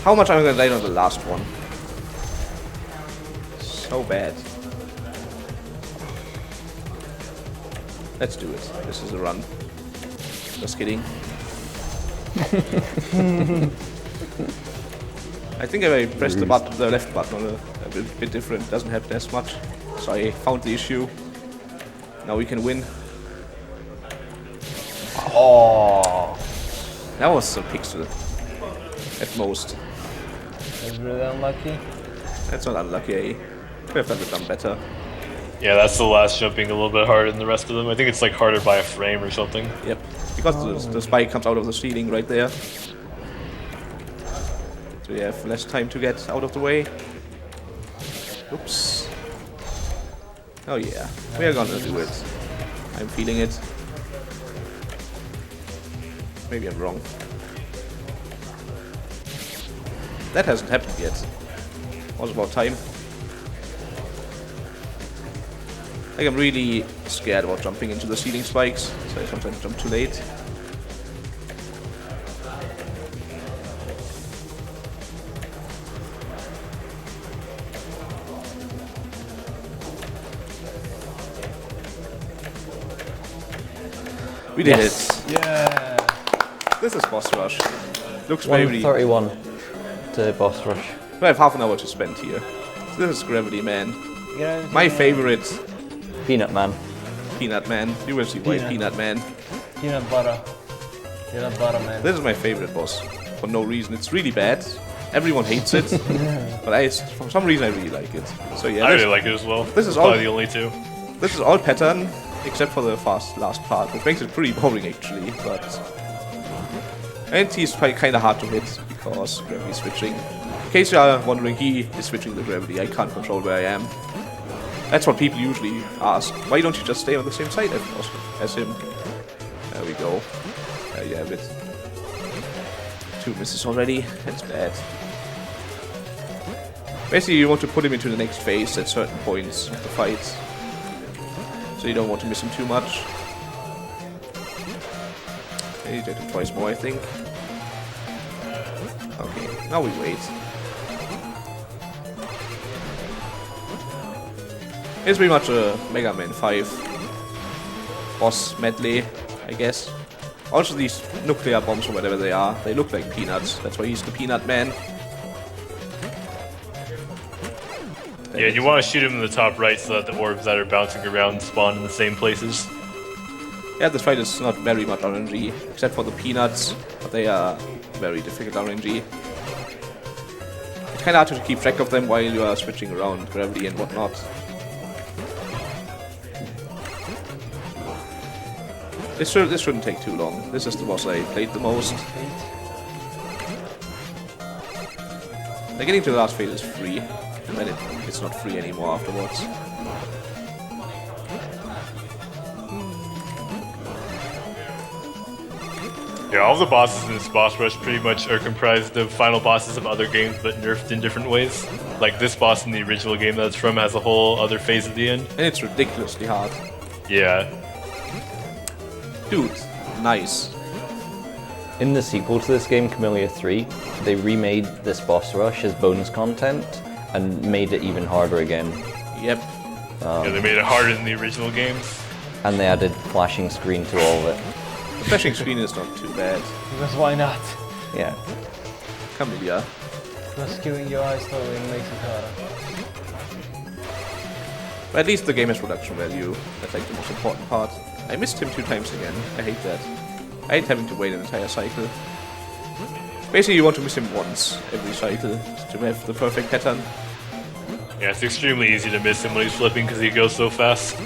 [SPEAKER 1] How much am I gonna die on the last one? How bad? Let's do it. This is a run. Just kidding. I think if I press the left button a bit different, it doesn't happen as much. So I found the issue. Now we can win.
[SPEAKER 3] Oh,
[SPEAKER 1] That was a pixel. At most.
[SPEAKER 3] that's really unlucky.
[SPEAKER 1] That's not unlucky, eh? Could have done better.
[SPEAKER 2] Yeah, that's the last jump being a little bit harder than the rest of them. I think it's like harder by a frame or something.
[SPEAKER 1] Yep. Because the spike comes out of the ceiling right there. So we have less time to get out of the way. Oops. Oh yeah, we are gonna do it. I'm feeling it. Maybe I'm wrong. That hasn't happened yet. Was about time. Like, I'm really scared about jumping into the ceiling spikes, so I sometimes jump too late. We did it.
[SPEAKER 3] Yeah.
[SPEAKER 1] This is boss rush. Looks very...
[SPEAKER 5] 131 to boss rush.
[SPEAKER 1] We have half an hour to spend here. This is Gravity Man.
[SPEAKER 3] Yeah,
[SPEAKER 1] My favorite
[SPEAKER 5] Peanut Man.
[SPEAKER 1] Peanut Man. You will see why Peanut Man.
[SPEAKER 3] peanut butter. Peanut butter, man.
[SPEAKER 1] This is my favorite boss. For no reason. It's really bad. Everyone hates it. But for some reason I really like it. So yeah,
[SPEAKER 2] I really like it as well.
[SPEAKER 1] This is
[SPEAKER 2] probably
[SPEAKER 1] all-
[SPEAKER 2] the only two.
[SPEAKER 1] this is all pattern, except for the last part, which makes it pretty boring actually, but... And he's kind of hard to hit, because gravity switching. In case you are wondering, he is switching the gravity, I can't control where I am. That's what people usually ask. Why don't you just stay on the same side as him? There we go. There you have it. 2 misses already, that's bad. Basically, you want to put him into the next phase at certain points of the fight. So you don't want to miss him too much. Okay, you did it twice more, I think. Okay, now we wait. It's pretty much a Mega Man 5 boss medley, I guess. Also, these nuclear bombs or whatever they are, they look like peanuts. That's why he's the Peanut Man.
[SPEAKER 2] Yeah, you want to shoot him in the top right so that the orbs that are bouncing around spawn in the same places.
[SPEAKER 1] Yeah, this fight is not very much RNG, except for the peanuts, but they are very difficult RNG. It's kinda hard to keep track of them while you are switching around gravity and whatnot. This shouldn't take too long. This is the boss I played the most. Like, getting to the last phase is free, and then it's not free anymore afterwards.
[SPEAKER 2] Yeah, all the bosses in this boss rush pretty much are comprised of final bosses of other games but nerfed in different ways. Like this boss in the original game that it's from has a whole other phase at the end.
[SPEAKER 1] And it's ridiculously hard.
[SPEAKER 2] Yeah.
[SPEAKER 1] Dude, nice.
[SPEAKER 5] In the sequel to this game, Kamilia 3, they remade this boss rush as bonus content and made it even harder again.
[SPEAKER 1] Yep.
[SPEAKER 2] Yeah, they made it harder than the original games.
[SPEAKER 5] And they added flashing screen to all of it.
[SPEAKER 1] The flashing screen is not too bad.
[SPEAKER 3] Because why not?
[SPEAKER 5] Yeah.
[SPEAKER 1] Kamilia.
[SPEAKER 3] Because skewing your eyes totally makes it harder.
[SPEAKER 1] But at least the game has production value. That's like the most important part. I missed him 2 times again. I hate that. I hate having to wait an entire cycle. Basically, you want to miss him once every cycle to have the perfect pattern.
[SPEAKER 2] Yeah, it's extremely easy to miss him when he's flipping because he goes so fast.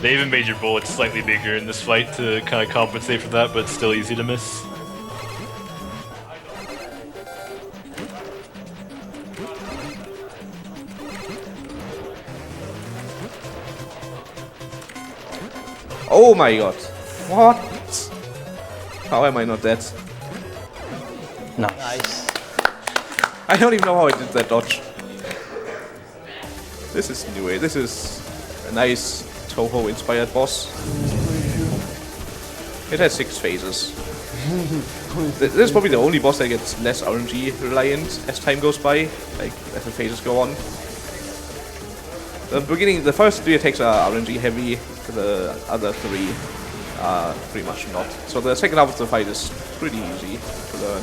[SPEAKER 2] They even made your bullets slightly bigger in this fight to kind of compensate for that, but it's still easy to miss.
[SPEAKER 1] Oh my god. What? How am I not dead?
[SPEAKER 3] Nice.
[SPEAKER 1] I don't even know how I did that dodge. This is new. This is a nice Toho inspired boss. It has 6 phases. This is probably the only boss that gets less RNG reliant as time goes by, like as the phases go on. the beginning, the first 3 attacks are RNG heavy, the other 3 are pretty much not. So the second half of the fight is pretty easy to learn.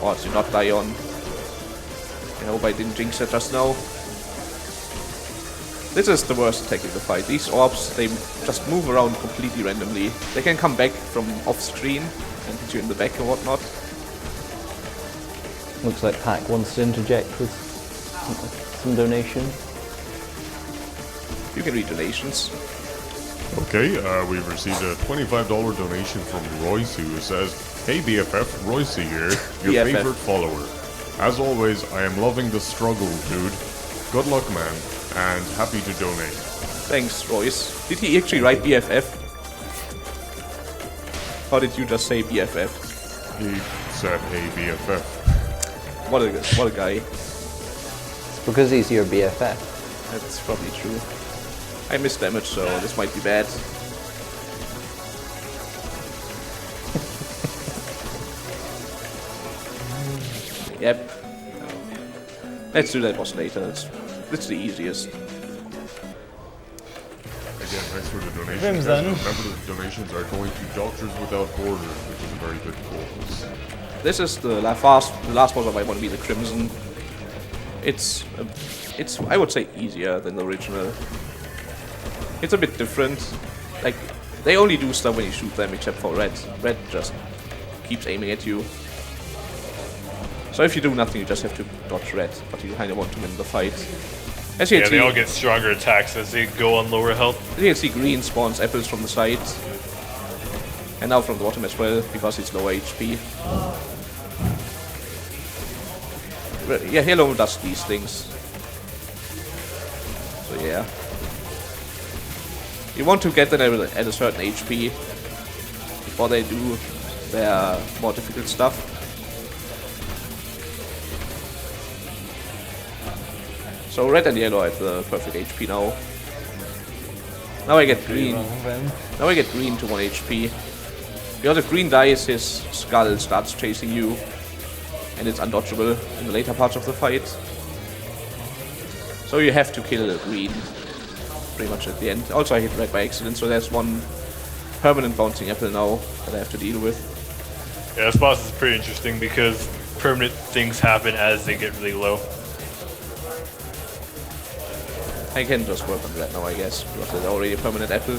[SPEAKER 1] Or to not die on. I hope I didn't jinx it just now. This is the worst attack in the fight. These orbs, they just move around completely randomly. They can come back from off screen and hit you in the back or whatnot.
[SPEAKER 5] Looks like Pac wants to interject with some donation.
[SPEAKER 1] You can read donations.
[SPEAKER 7] Okay, we've received a $25 donation from Royce, who says, "Hey BFF, Royce here, your
[SPEAKER 1] BFF.
[SPEAKER 7] favorite follower. As always, I am loving the struggle, dude. Good luck, man, and happy to donate."
[SPEAKER 1] Thanks, Royce. Did he actually write BFF? Or did you just say BFF?
[SPEAKER 7] He said, "Hey BFF."
[SPEAKER 1] What a guy.
[SPEAKER 5] It's because he's your BFF.
[SPEAKER 1] That's probably true. I missed damage, so this might be bad. Yep. Let's do that boss later. It's the easiest.
[SPEAKER 7] Again, thanks for the donation.
[SPEAKER 3] Crimson.
[SPEAKER 7] Guys. Remember, the donations are going to Doctors Without Borders, which is a very good cause.
[SPEAKER 1] This is the last boss I might want to be the Crimson. It's I would say easier than the original. It's a bit different. Like, they only do stuff when you shoot them, except for Red. Red just keeps aiming at you. So if you do nothing, you just have to dodge Red, but you kind of want to win the fight. As you can
[SPEAKER 2] they
[SPEAKER 1] see,
[SPEAKER 2] all get stronger attacks as they go on lower health.
[SPEAKER 1] you can see green spawns apples from the side. And now from the bottom as well, because it's lower HP. Yeah, Halo does these things. So yeah. You want to get them at a certain HP before they do their more difficult stuff. So red and yellow have the perfect HP now. Now I get green. Now I get green to 1 HP. Because if green dies, his skull starts chasing you. And it's undodgeable in the later parts of the fight. So you have to kill green pretty much at the end. Also I hit red by accident, so there's one permanent bouncing apple now that I have to deal with.
[SPEAKER 2] Yeah, this boss is pretty interesting because permanent things happen as they get really low.
[SPEAKER 1] I can just work on red now, I guess, because there's already a permanent apple.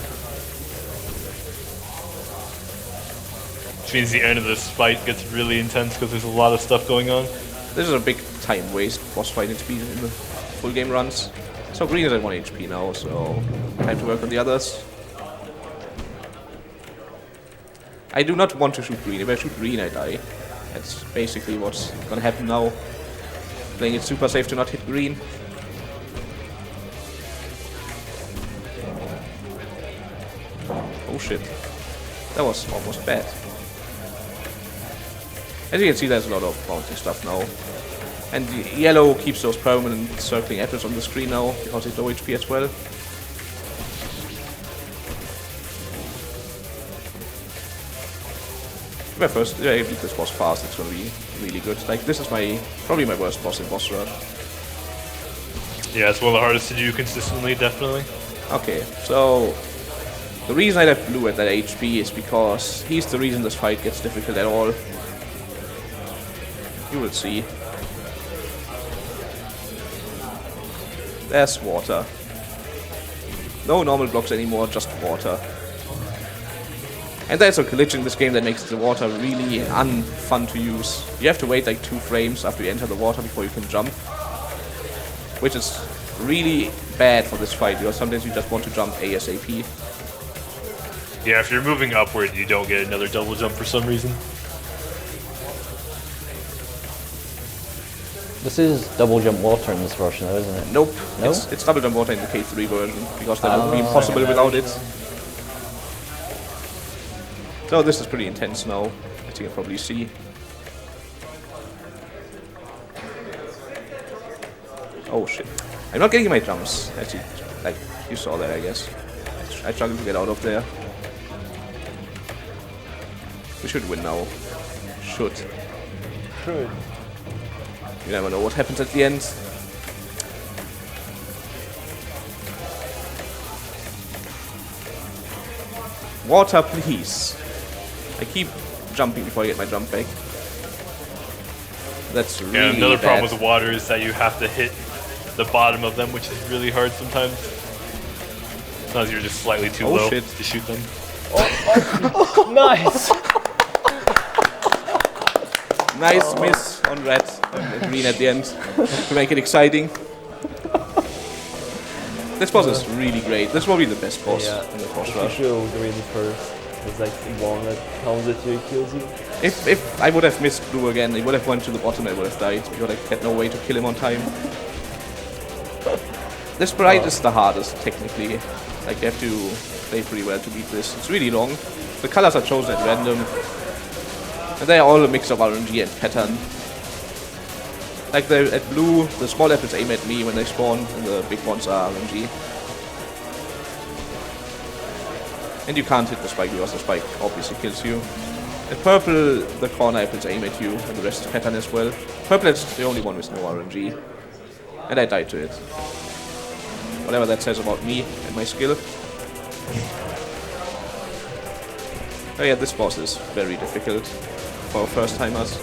[SPEAKER 2] Which means the end of this fight gets really intense because there's a lot of stuff going on.
[SPEAKER 1] This is a big time waste boss fighting speed in the full game runs. So green is at 1 HP now, so time to work on the others. I do not want to shoot green. If I shoot green, I die. That's basically what's gonna happen now. Playing it super safe to not hit green. Oh shit. That was almost bad. As you can see, there's a lot of bouncing stuff now. And the yellow keeps those permanent circling apples on the screen now, because it's low HP as well. If I beat this boss fast, it's gonna be really good. Like, this is probably my worst boss in Boss Rush.
[SPEAKER 2] Yeah, it's one of the hardest to do consistently, definitely.
[SPEAKER 1] Okay, so the reason I left blue at that HP is because he's the reason this fight gets difficult at all. You will see. There's water. No normal blocks anymore, just water. And there's a glitch in this game that makes the water really unfun to use. You have to wait like 2 frames after you enter the water before you can jump. Which is really bad for this fight, because sometimes you just want to jump ASAP.
[SPEAKER 2] Yeah, if you're moving upward, you don't get another double jump for some reason.
[SPEAKER 5] This is double jump water in this version, though, isn't it?
[SPEAKER 1] Nope.
[SPEAKER 5] No?
[SPEAKER 1] It's double jump water in the K3 version, because that would be impossible without it. So this is pretty intense now, as you can probably see. Oh shit. I'm not getting my jumps. Actually, like, you saw that, I guess. I struggled to get out of there. We should win now. Should.
[SPEAKER 3] True.
[SPEAKER 1] You never know what happens at the end. Water, please. I keep jumping before I get my jump back. That's really
[SPEAKER 2] And another
[SPEAKER 1] bad.
[SPEAKER 2] problem with the water is that you have to hit the bottom of them, which is really hard sometimes. Sometimes you're just slightly too
[SPEAKER 1] Oh,
[SPEAKER 2] low
[SPEAKER 1] shit.
[SPEAKER 2] to shoot them.
[SPEAKER 3] Nice!
[SPEAKER 1] Nice miss on red and green at the end to make it exciting. This boss is really great. This will be the best boss in the boss
[SPEAKER 6] If you
[SPEAKER 1] rush.
[SPEAKER 6] show green first, it's like one that comes at you and kills you.
[SPEAKER 1] If I would have missed blue again, it would have went to the bottom and I would have died because I had no way to kill him on time. This sprite is the hardest, technically. Like, you have to play pretty well to beat this. It's really long. The colors are chosen at random. And they are all a mix of RNG and pattern. Like, at blue, the small apples aim at me when they spawn, and the big ones are RNG. And you can't hit the spike because the spike obviously kills you. At purple, the corner apples aim at you, and the rest is pattern as well. Purple is the only one with no RNG. And I died to it. Whatever that says about me and my skill. Oh yeah, this boss is very difficult for first timers.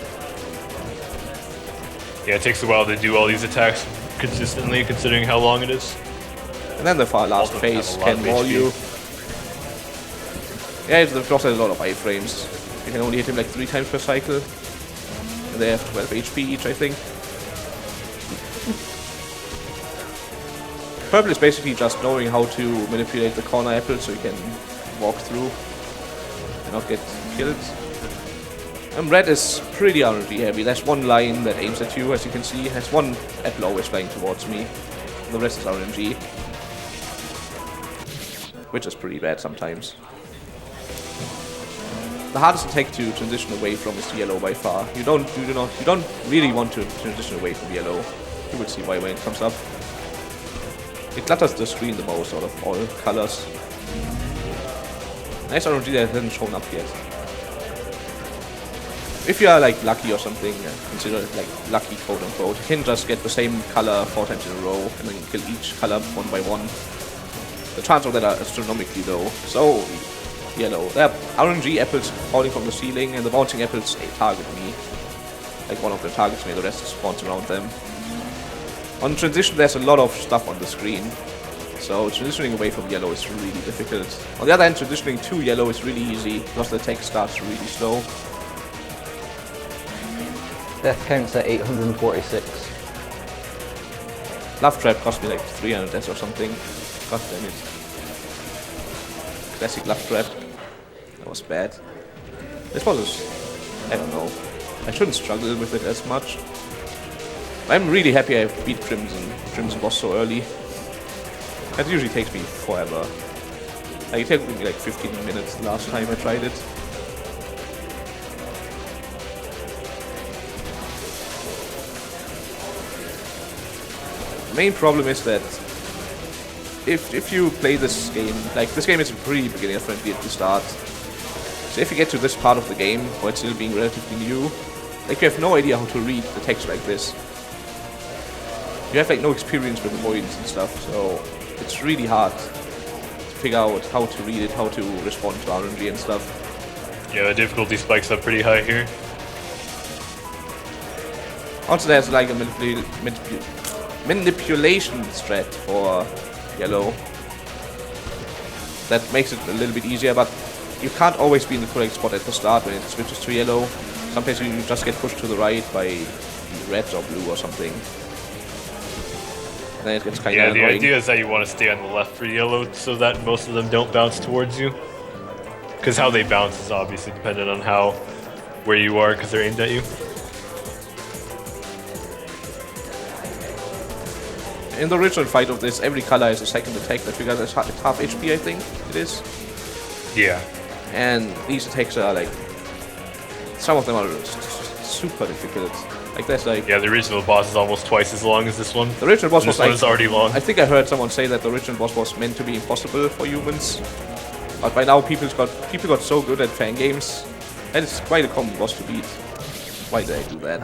[SPEAKER 2] Yeah, it takes a while to do all these attacks consistently, considering how long it is.
[SPEAKER 1] And then the far last
[SPEAKER 2] Also
[SPEAKER 1] phase
[SPEAKER 2] have a lot
[SPEAKER 1] can
[SPEAKER 2] of
[SPEAKER 1] wall
[SPEAKER 2] HP.
[SPEAKER 1] you. Yeah, the boss has a lot of iframes. You can only hit him like 3 times per cycle. And they have 12 HP each, I think. Purple is basically just knowing how to manipulate the corner apple so you can walk through and not get killed. And red is pretty RNG heavy. There's one line that aims at you, as you can see. There's one apple always flying towards me. The rest is RNG. Which is pretty bad sometimes. The hardest attack to transition away from is yellow by far. You don't really want to transition away from yellow. You will see why when it comes up. It clutters the screen the most out of all colors. Nice RNG that hasn't shown up yet. If you are like lucky or something, consider it like lucky quote unquote, you can just get the same color 4 times in a row and then kill each color one by one. The chances of that are astronomically low. So, yellow. There are RNG apples falling from the ceiling and the bouncing apples target me. Like one of them targets me, the rest spawns around them. On transition there's a lot of stuff on the screen. So transitioning away from yellow is really difficult. On the other hand, transitioning to yellow is really easy because the attack starts really slow.
[SPEAKER 5] Death counts at 846.
[SPEAKER 1] Love Trap cost me like 300 deaths or something. God damn it. Classic Love Trap. That was bad. This was just, I don't know. I shouldn't struggle with it as much. I'm really happy I beat Crimson boss so early. That usually takes me forever. Like, it took me like 15 minutes the last time I tried it. The main problem is that if you play this game, like this game is pretty beginner friendly at the start. So if you get to this part of the game, where it's still being relatively new, like you have no idea how to read the text like this. You have like no experience with avoidance and stuff, so it's really hard to figure out how to read it, how to respond to RNG and stuff.
[SPEAKER 2] Yeah, the difficulty spikes up pretty high here.
[SPEAKER 1] Also there's like a manipulation strat for yellow that makes it a little bit easier, but you can't always be in the correct spot at the start when it switches to yellow. Sometimes you just get pushed to the right by red or blue or something. And then it gets kind of
[SPEAKER 2] Yeah,
[SPEAKER 1] annoying.
[SPEAKER 2] the idea is that you want to stay on the left for yellow so that most of them don't bounce towards you. Because how they bounce is obviously dependent on where you are, because they're aimed at you.
[SPEAKER 1] In the original fight of this, every color is a second attack that figures as half HP, I think it is.
[SPEAKER 2] Yeah.
[SPEAKER 1] And these attacks are like, some of them are super difficult. Like there's like,
[SPEAKER 2] Yeah, the original boss is almost twice as long as this one.
[SPEAKER 1] the original boss
[SPEAKER 2] And this
[SPEAKER 1] was
[SPEAKER 2] one
[SPEAKER 1] like,
[SPEAKER 2] is already long.
[SPEAKER 1] I think I heard someone say that the original boss was meant to be impossible for humans. But by now people got so good at fan games, and it's quite a common boss to beat. Why did I do that?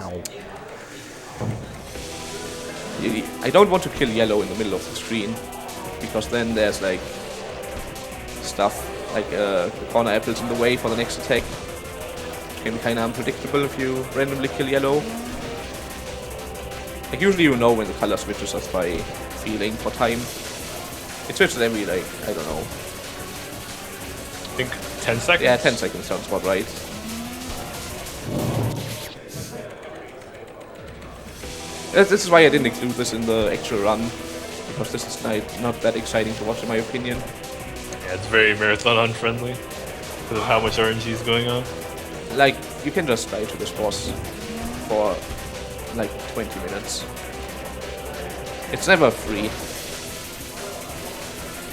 [SPEAKER 1] I don't want to kill yellow in the middle of the screen, because then there's like stuff like the corner apples in the way for the next attack. Can be kind of unpredictable if you randomly kill yellow. Like usually you know when the color switches just by feeling for time. It switches every like, I don't know.
[SPEAKER 2] I think 10 seconds?
[SPEAKER 1] Yeah, 10 seconds sounds about right. This is why I didn't include this in the actual run, because this is not that exciting to watch in my opinion.
[SPEAKER 2] Yeah, it's very marathon unfriendly because of how much RNG is going on.
[SPEAKER 1] Like, you can just die to this boss for like 20 minutes. It's never free.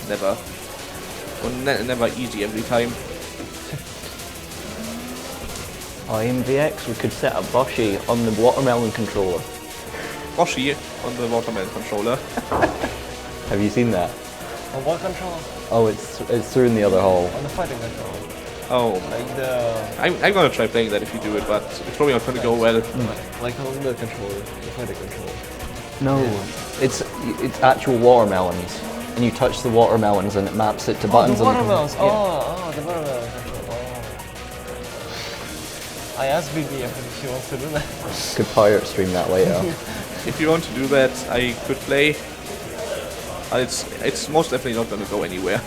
[SPEAKER 1] Never. Or never easy every time.
[SPEAKER 5] In VX, we could set up Boshi on the watermelon controller.
[SPEAKER 1] Boshi on the watermelon controller.
[SPEAKER 5] Have you seen that?
[SPEAKER 3] On what control?
[SPEAKER 5] Oh, it's through in the other hall.
[SPEAKER 3] On the fighting control.
[SPEAKER 1] Oh.
[SPEAKER 3] Like the...
[SPEAKER 1] I'm gonna try playing that if you do it, but it's probably not gonna go well.
[SPEAKER 3] Like on the controller, the fighting control.
[SPEAKER 5] No, it's actual watermelons, and you touch the watermelons and it maps it to buttons.
[SPEAKER 3] The
[SPEAKER 5] on
[SPEAKER 3] watermelons!
[SPEAKER 5] Yeah.
[SPEAKER 3] Oh, the watermelon control. Oh. I asked BBF if she wants to do that.
[SPEAKER 5] Could pirate stream that later.
[SPEAKER 1] If you want to do that, I could play. It's most definitely not gonna go anywhere.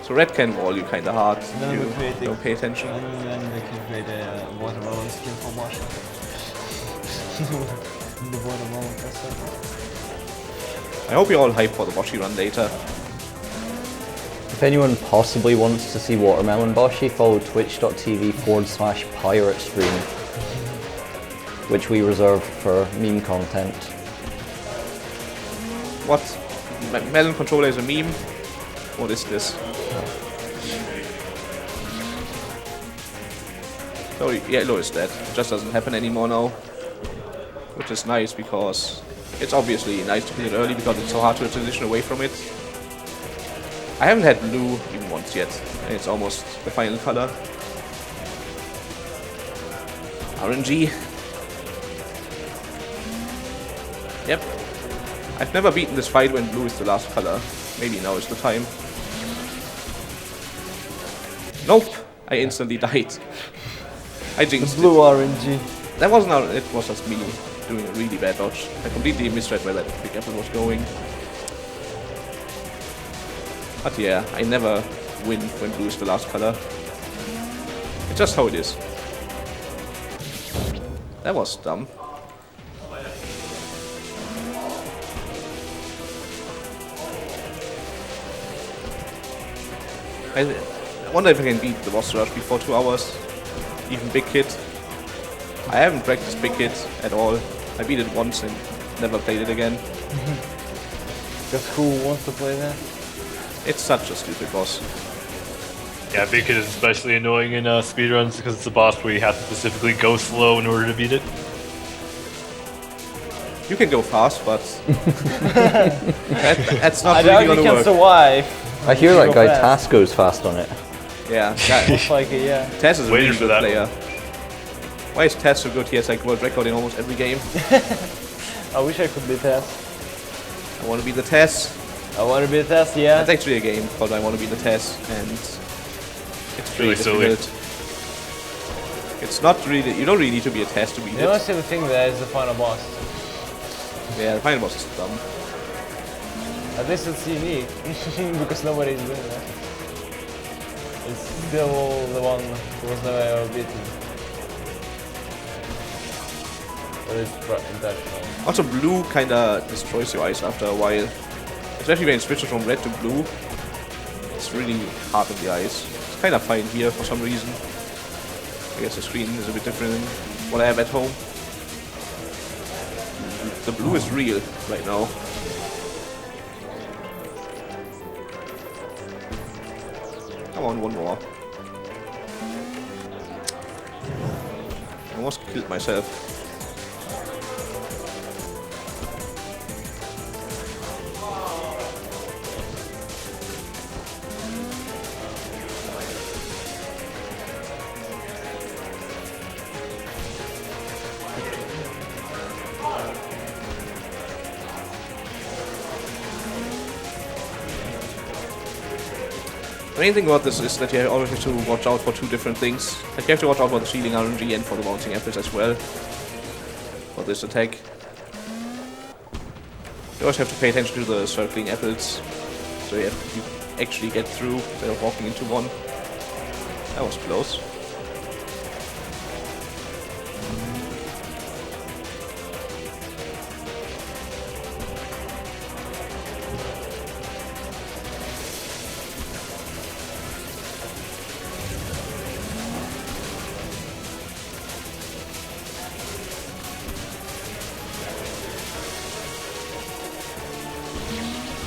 [SPEAKER 1] So red can wall you kinda hard.
[SPEAKER 3] Then
[SPEAKER 1] You
[SPEAKER 3] we create
[SPEAKER 1] don't pay attention.
[SPEAKER 3] And then we can create a watermelon skin for Bosch. The watermelon presser.
[SPEAKER 1] I hope you're all hyped for the Boshi run later.
[SPEAKER 5] If anyone possibly wants to see Watermelon Boshi, follow twitch.tv/pirate stream, which we reserve for meme content.
[SPEAKER 1] What? Melon controller is a meme? What is this? So yellow is dead. It just doesn't happen anymore now. Which is nice because it's obviously nice to kill it early because it's so hard to transition away from it. I haven't had blue even once yet, and it's almost the final color. RNG. Yep. I've never beaten this fight when blue is the last color. Maybe now is the time. Nope! I instantly died. I jinxed
[SPEAKER 3] Blue
[SPEAKER 1] it.
[SPEAKER 3] RNG.
[SPEAKER 1] That wasn't how it was just me doing a really bad dodge. I completely misread where that big apple was going. But yeah, I never win when blue is the last color. It's just how it is. That was dumb. I wonder if I can beat the boss rush before 2 hours. Even big hit. I haven't practiced big hit at all. I beat it once and never played it again.
[SPEAKER 3] Because who wants to play that?
[SPEAKER 1] It's such a stupid boss.
[SPEAKER 2] Yeah, Big Hit is especially annoying in speedruns because it's a boss where you have to specifically go slow in order to beat it.
[SPEAKER 1] You can go fast, but that's not
[SPEAKER 3] I
[SPEAKER 1] really
[SPEAKER 3] doubt you
[SPEAKER 1] gonna
[SPEAKER 3] can
[SPEAKER 1] work.
[SPEAKER 3] survive.
[SPEAKER 5] I hear
[SPEAKER 3] You
[SPEAKER 5] that
[SPEAKER 3] go
[SPEAKER 5] guy
[SPEAKER 3] fast.
[SPEAKER 5] Task goes fast on it.
[SPEAKER 1] Yeah,
[SPEAKER 3] Most likely, yeah.
[SPEAKER 1] Tess is a
[SPEAKER 2] Waited
[SPEAKER 1] really
[SPEAKER 2] for
[SPEAKER 1] good
[SPEAKER 2] that
[SPEAKER 1] player. Why is Tess so good? He has like world record in almost every game.
[SPEAKER 3] I wish I could be Tess.
[SPEAKER 1] I want to be the Tess.
[SPEAKER 3] I want to be Tess, yeah.
[SPEAKER 1] That's actually a game called I Want to Be the Tess, and it's
[SPEAKER 2] Really
[SPEAKER 1] really
[SPEAKER 2] silly.
[SPEAKER 1] difficult. It's not really. You don't really need to be a Tess to beat
[SPEAKER 3] The only
[SPEAKER 1] it.
[SPEAKER 3] silly thing there is the final boss.
[SPEAKER 1] Yeah, the final boss is dumb.
[SPEAKER 3] At least it's unique, because nobody is doing that. It's still the one who was never ever beaten. But it's intentional.
[SPEAKER 1] Also, blue kinda destroys your eyes after a while. Especially when it switches from red to blue. It's really hard on the eyes. It's kinda fine here for some reason. I guess the screen is a bit different than what I have at home. The blue is real right now. Come on, one more. Almost killed myself. The main thing about this is that you always have to watch out for two different things. Like you have to watch out for the shielding RNG and for the bouncing apples as well. For this attack. You also have to pay attention to the circling apples. So you actually get through instead of walking into one. That was close.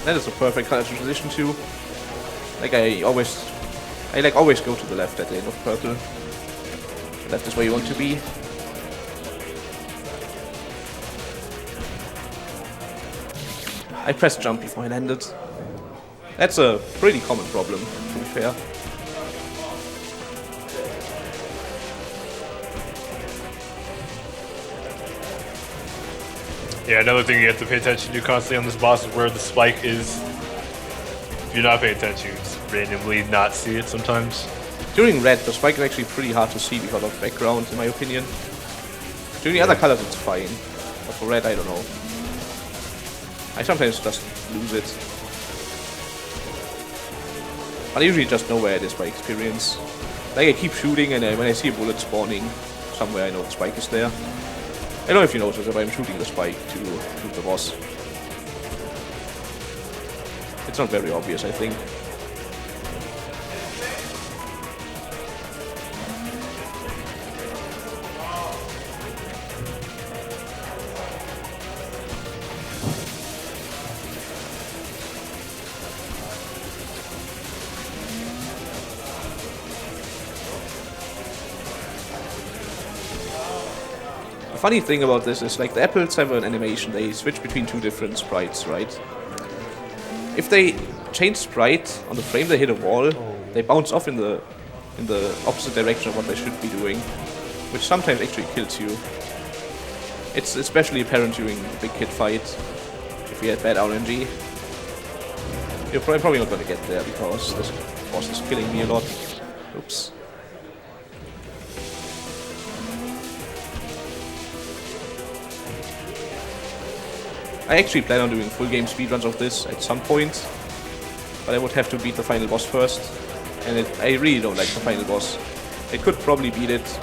[SPEAKER 1] That is a perfect color to transition to. Like I always go to the left at the end of purple. The left is where you want to be. I pressed jump before I landed. That's a pretty common problem, to be fair.
[SPEAKER 2] Yeah, another thing you have to pay attention to constantly on this boss is where the spike is. If you're not paying attention, you just randomly not see it sometimes.
[SPEAKER 1] During red, the spike is actually pretty hard to see because of background, in my opinion. During the other colors, it's fine. But for red, I don't know. I sometimes just lose it. But I usually just know where it is by experience. Like I keep shooting and when I see a bullet spawning somewhere, I know the spike is there. I don't know if you notice if I'm shooting the spike to shoot the boss. It's not very obvious, I think. The funny thing about this is, like, the apples have an animation. They switch between two different sprites, right? If they change sprite on the frame they hit a wall, they bounce off in the opposite direction of what they should be doing, which sometimes actually kills you. It's especially apparent during the big kid fight. If you had bad RNG, you're probably not gonna get there because this boss is killing me a lot. Oops. I actually plan on doing full game speedruns of this at some point, but I would have to beat the final boss first, and I really don't like the final boss. I could probably beat it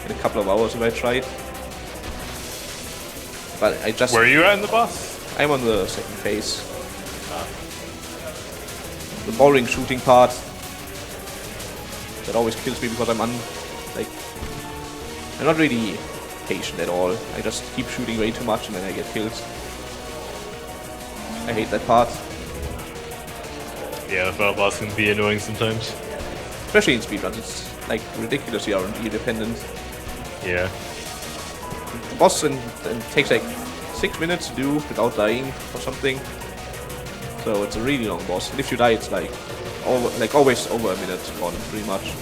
[SPEAKER 1] in a couple of hours if I tried, but I just...
[SPEAKER 2] Where are you at in the boss?
[SPEAKER 1] I'm on the second phase. The boring shooting part that always kills me because I'm not really patient at all. I just keep shooting way too much and then I get killed. I hate that part.
[SPEAKER 2] Yeah, the final boss can be annoying sometimes.
[SPEAKER 1] Especially in speedruns, it's like ridiculously RNG dependent.
[SPEAKER 2] Yeah.
[SPEAKER 1] The boss takes like 6 minutes to do without dying or something. So it's a really long boss. And if you die, it's like always over a minute gone, pretty much.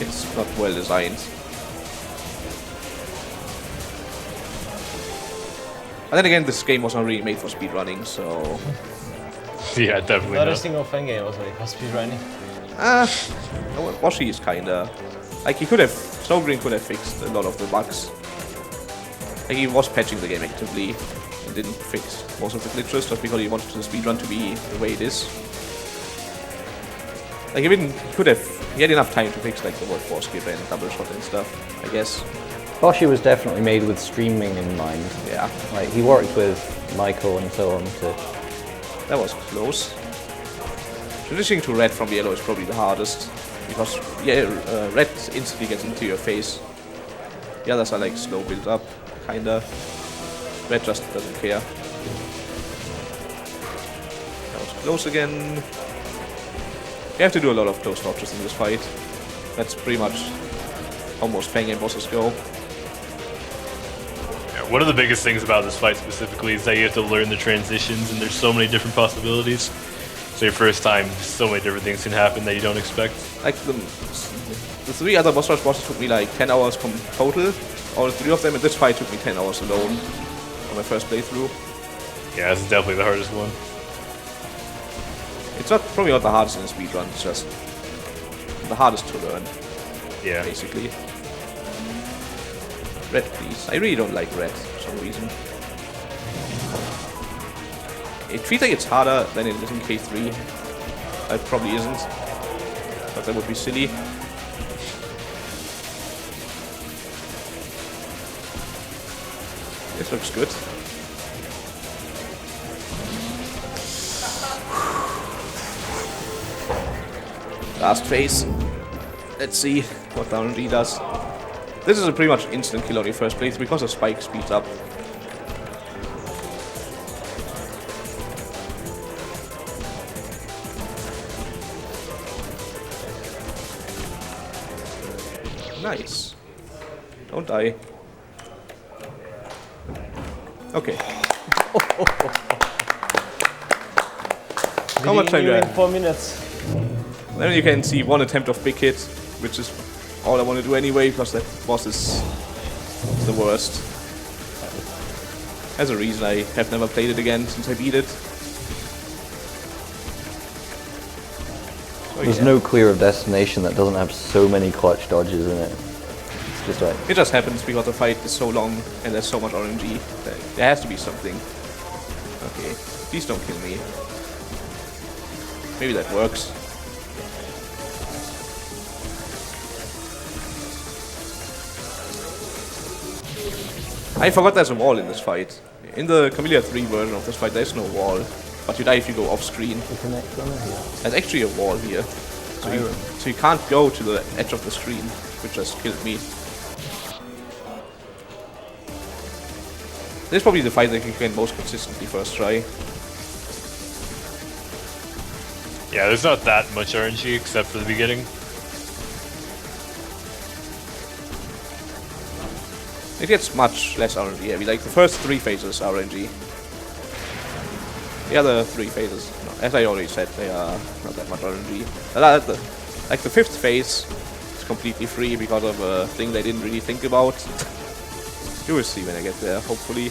[SPEAKER 1] It's not well designed. And then again, this game was not really made for speedrunning, so...
[SPEAKER 2] Yeah, definitely
[SPEAKER 3] Not a
[SPEAKER 2] not.
[SPEAKER 3] single fan game was made for speedrunning.
[SPEAKER 1] Washi is kinda... Like, Snowgreen could have fixed a lot of the bugs. Like, he was patching the game actively and didn't fix most of the glitches just because he wanted the speedrun to be the way it is. Like, he had enough time to fix, like, the World 4 skip and double shot and stuff, I guess.
[SPEAKER 5] Boshi was definitely made with streaming in mind.
[SPEAKER 1] Yeah.
[SPEAKER 5] Like, he worked with Michael and so on to...
[SPEAKER 1] That was close. Transitioning to red from yellow is probably the hardest, because red instantly gets into your face. The others are like slow build up, kinda. Red just doesn't care. That was close again. You have to do a lot of close dodges in this fight. That's pretty much how most fan game bosses go.
[SPEAKER 2] One of the biggest things about this fight specifically is that you have to learn the transitions, and there's so many different possibilities. So your first time, so many different things can happen that you don't expect.
[SPEAKER 1] Like the 3 other boss rush bosses took me like 10 hours total. All 3 of them, and this fight took me 10 hours alone on my first playthrough.
[SPEAKER 2] Yeah, this is definitely the hardest one.
[SPEAKER 1] It's not probably not the hardest in a speedrun, it's just the hardest to learn,
[SPEAKER 2] Yeah.
[SPEAKER 1] basically. Red, please. I really don't like red for some reason. It feels like it's harder than it is in K3. It probably isn't, but that would be silly. This looks good. Last phase. Let's see what the RNG does. This is a pretty much instant kill on your first place because of spike speeds up. Nice. Don't die. Okay. How much time do you have?
[SPEAKER 3] 4 minutes.
[SPEAKER 1] Then you can see one attempt of big hit, which is all I want to do anyway, because that boss is the worst. As a reason, I have never played it again since I beat it. So
[SPEAKER 5] There's
[SPEAKER 1] yeah.
[SPEAKER 5] no clear destination that doesn't have so many clutch dodges in it. It's just like...
[SPEAKER 1] It just happens because the fight is so long and there's so much RNG. There has to be something. Okay, please don't kill me. Maybe that works. I forgot there's a wall in this fight. In the Kamilia 3 version of this fight, there's no wall. But you die if you go off screen. There's actually a wall here. So you can't go to the edge of the screen, which just killed me. This is probably the fight that you can most consistently first try.
[SPEAKER 2] Yeah, there's not that much RNG except for the beginning.
[SPEAKER 1] It gets much less RNG heavy. Like the first 3 phases are RNG. The other 3 phases, no, as I already said, they are not that much RNG. Like the 5th phase is completely free because of a thing they didn't really think about. You will see when I get there, hopefully.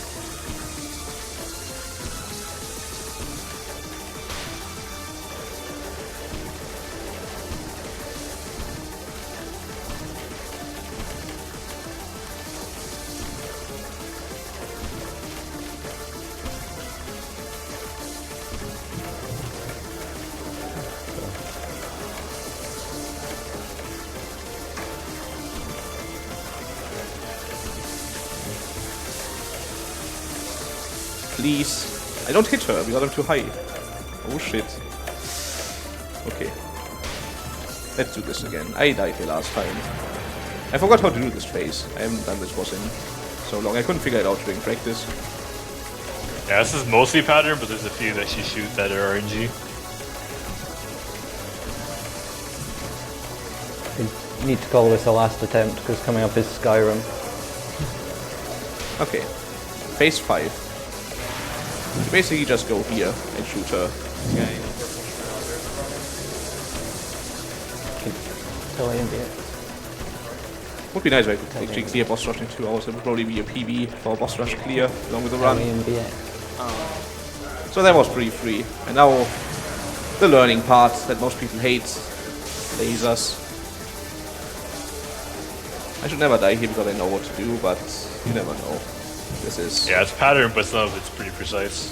[SPEAKER 1] Please. I don't hit her because I'm too high. Oh shit. Okay. Let's do this again. I died here last time. I forgot how to do this phase. I haven't done this boss in so long. I couldn't figure it out during practice.
[SPEAKER 2] Yeah, this is mostly pattern, but there's a few that she shoots that are RNG.
[SPEAKER 5] You need to call this a last attempt because coming up is Skyrim.
[SPEAKER 1] Okay. Phase 5. You basically just go here and shoot her. Would be nice if I could actually clear boss rush in 2 hours. It would probably be a PB for boss rush clear along with the run. So that was pretty free. And now the learning part that most people hate. Lasers. I should never die here because I know what to do, but you never know. This is...
[SPEAKER 2] Yeah, it's pattern, but some of it's pretty precise.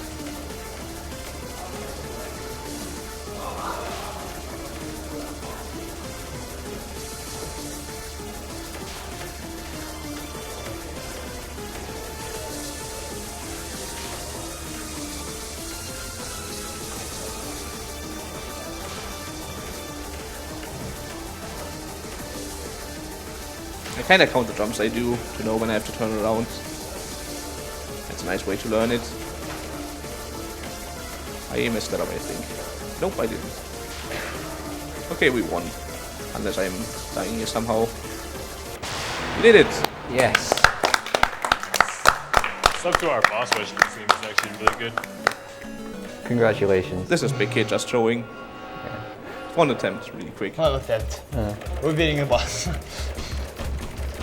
[SPEAKER 1] I kinda count the jumps I do to know when I have to turn around. That's a nice way to learn it. I messed that up, I think. Nope, I didn't. Okay, we won. Unless I'm dying here somehow. We did it!
[SPEAKER 5] Yes.
[SPEAKER 2] Sub to our boss rush seems actually really good.
[SPEAKER 5] Congratulations.
[SPEAKER 1] This is Big Kid just showing. One attempt, really quick.
[SPEAKER 3] One attempt. We're beating the boss.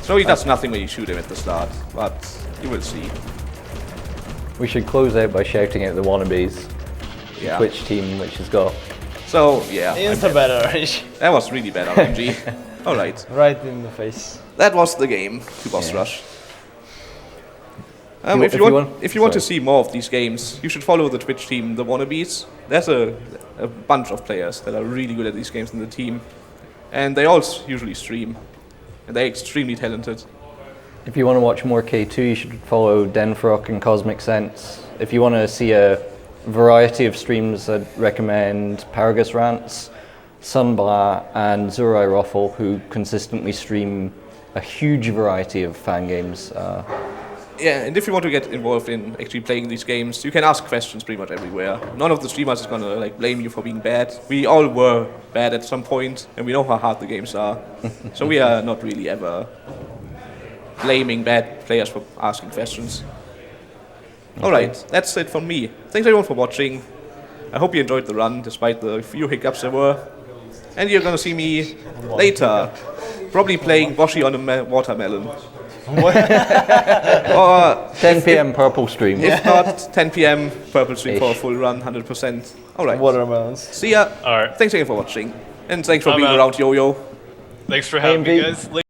[SPEAKER 1] So he does nothing when you shoot him at the start, but you will see.
[SPEAKER 5] We should close out by shouting out the wannabes.
[SPEAKER 1] Yeah.
[SPEAKER 5] Twitch team which has got
[SPEAKER 1] So yeah,
[SPEAKER 3] Insta better.
[SPEAKER 1] that was really bad RNG. All right,
[SPEAKER 3] Right in the face.
[SPEAKER 1] that was the game to Boss Rush.
[SPEAKER 5] you-
[SPEAKER 1] If
[SPEAKER 5] if
[SPEAKER 1] you
[SPEAKER 5] you
[SPEAKER 1] want,
[SPEAKER 5] want-
[SPEAKER 1] if you want to
[SPEAKER 5] sorry.
[SPEAKER 1] see more of these games, you should follow the Twitch team, the Wannabes. There's a bunch of players that are really good at these games in the team, and they all usually stream, and they're extremely talented.
[SPEAKER 5] If you want to watch more K2, you should follow Denfrock and Cosmic Sense. If you want to see a variety of streams, I'd recommend Paragus Rants, Sunbla, and Zurai Ruffle, who consistently stream a huge variety of fan games.
[SPEAKER 1] Yeah, and if you want to get involved in actually playing these games, you can ask questions pretty much everywhere. None of the streamers is gonna like blame you for being bad. We all were bad at some point, and we know how hard the games are. So we are not really ever blaming bad players for asking questions. Alright, that's it from me. Thanks everyone for watching. I hope you enjoyed the run, despite the few hiccups there were. And you're gonna see me later, probably playing Boshi on a watermelon. Or
[SPEAKER 5] 10 p.m. Purple stream.
[SPEAKER 1] if not, 10 p.m. Purple Stream for a full run, 100%. Alright,
[SPEAKER 3] Watermelons.
[SPEAKER 1] see ya.
[SPEAKER 2] Alright.
[SPEAKER 1] Thanks again for watching. And thanks for
[SPEAKER 2] I'm
[SPEAKER 1] being
[SPEAKER 2] out.
[SPEAKER 1] around, Yo-Yo.
[SPEAKER 2] Thanks for having me,
[SPEAKER 3] AMV.
[SPEAKER 2] guys.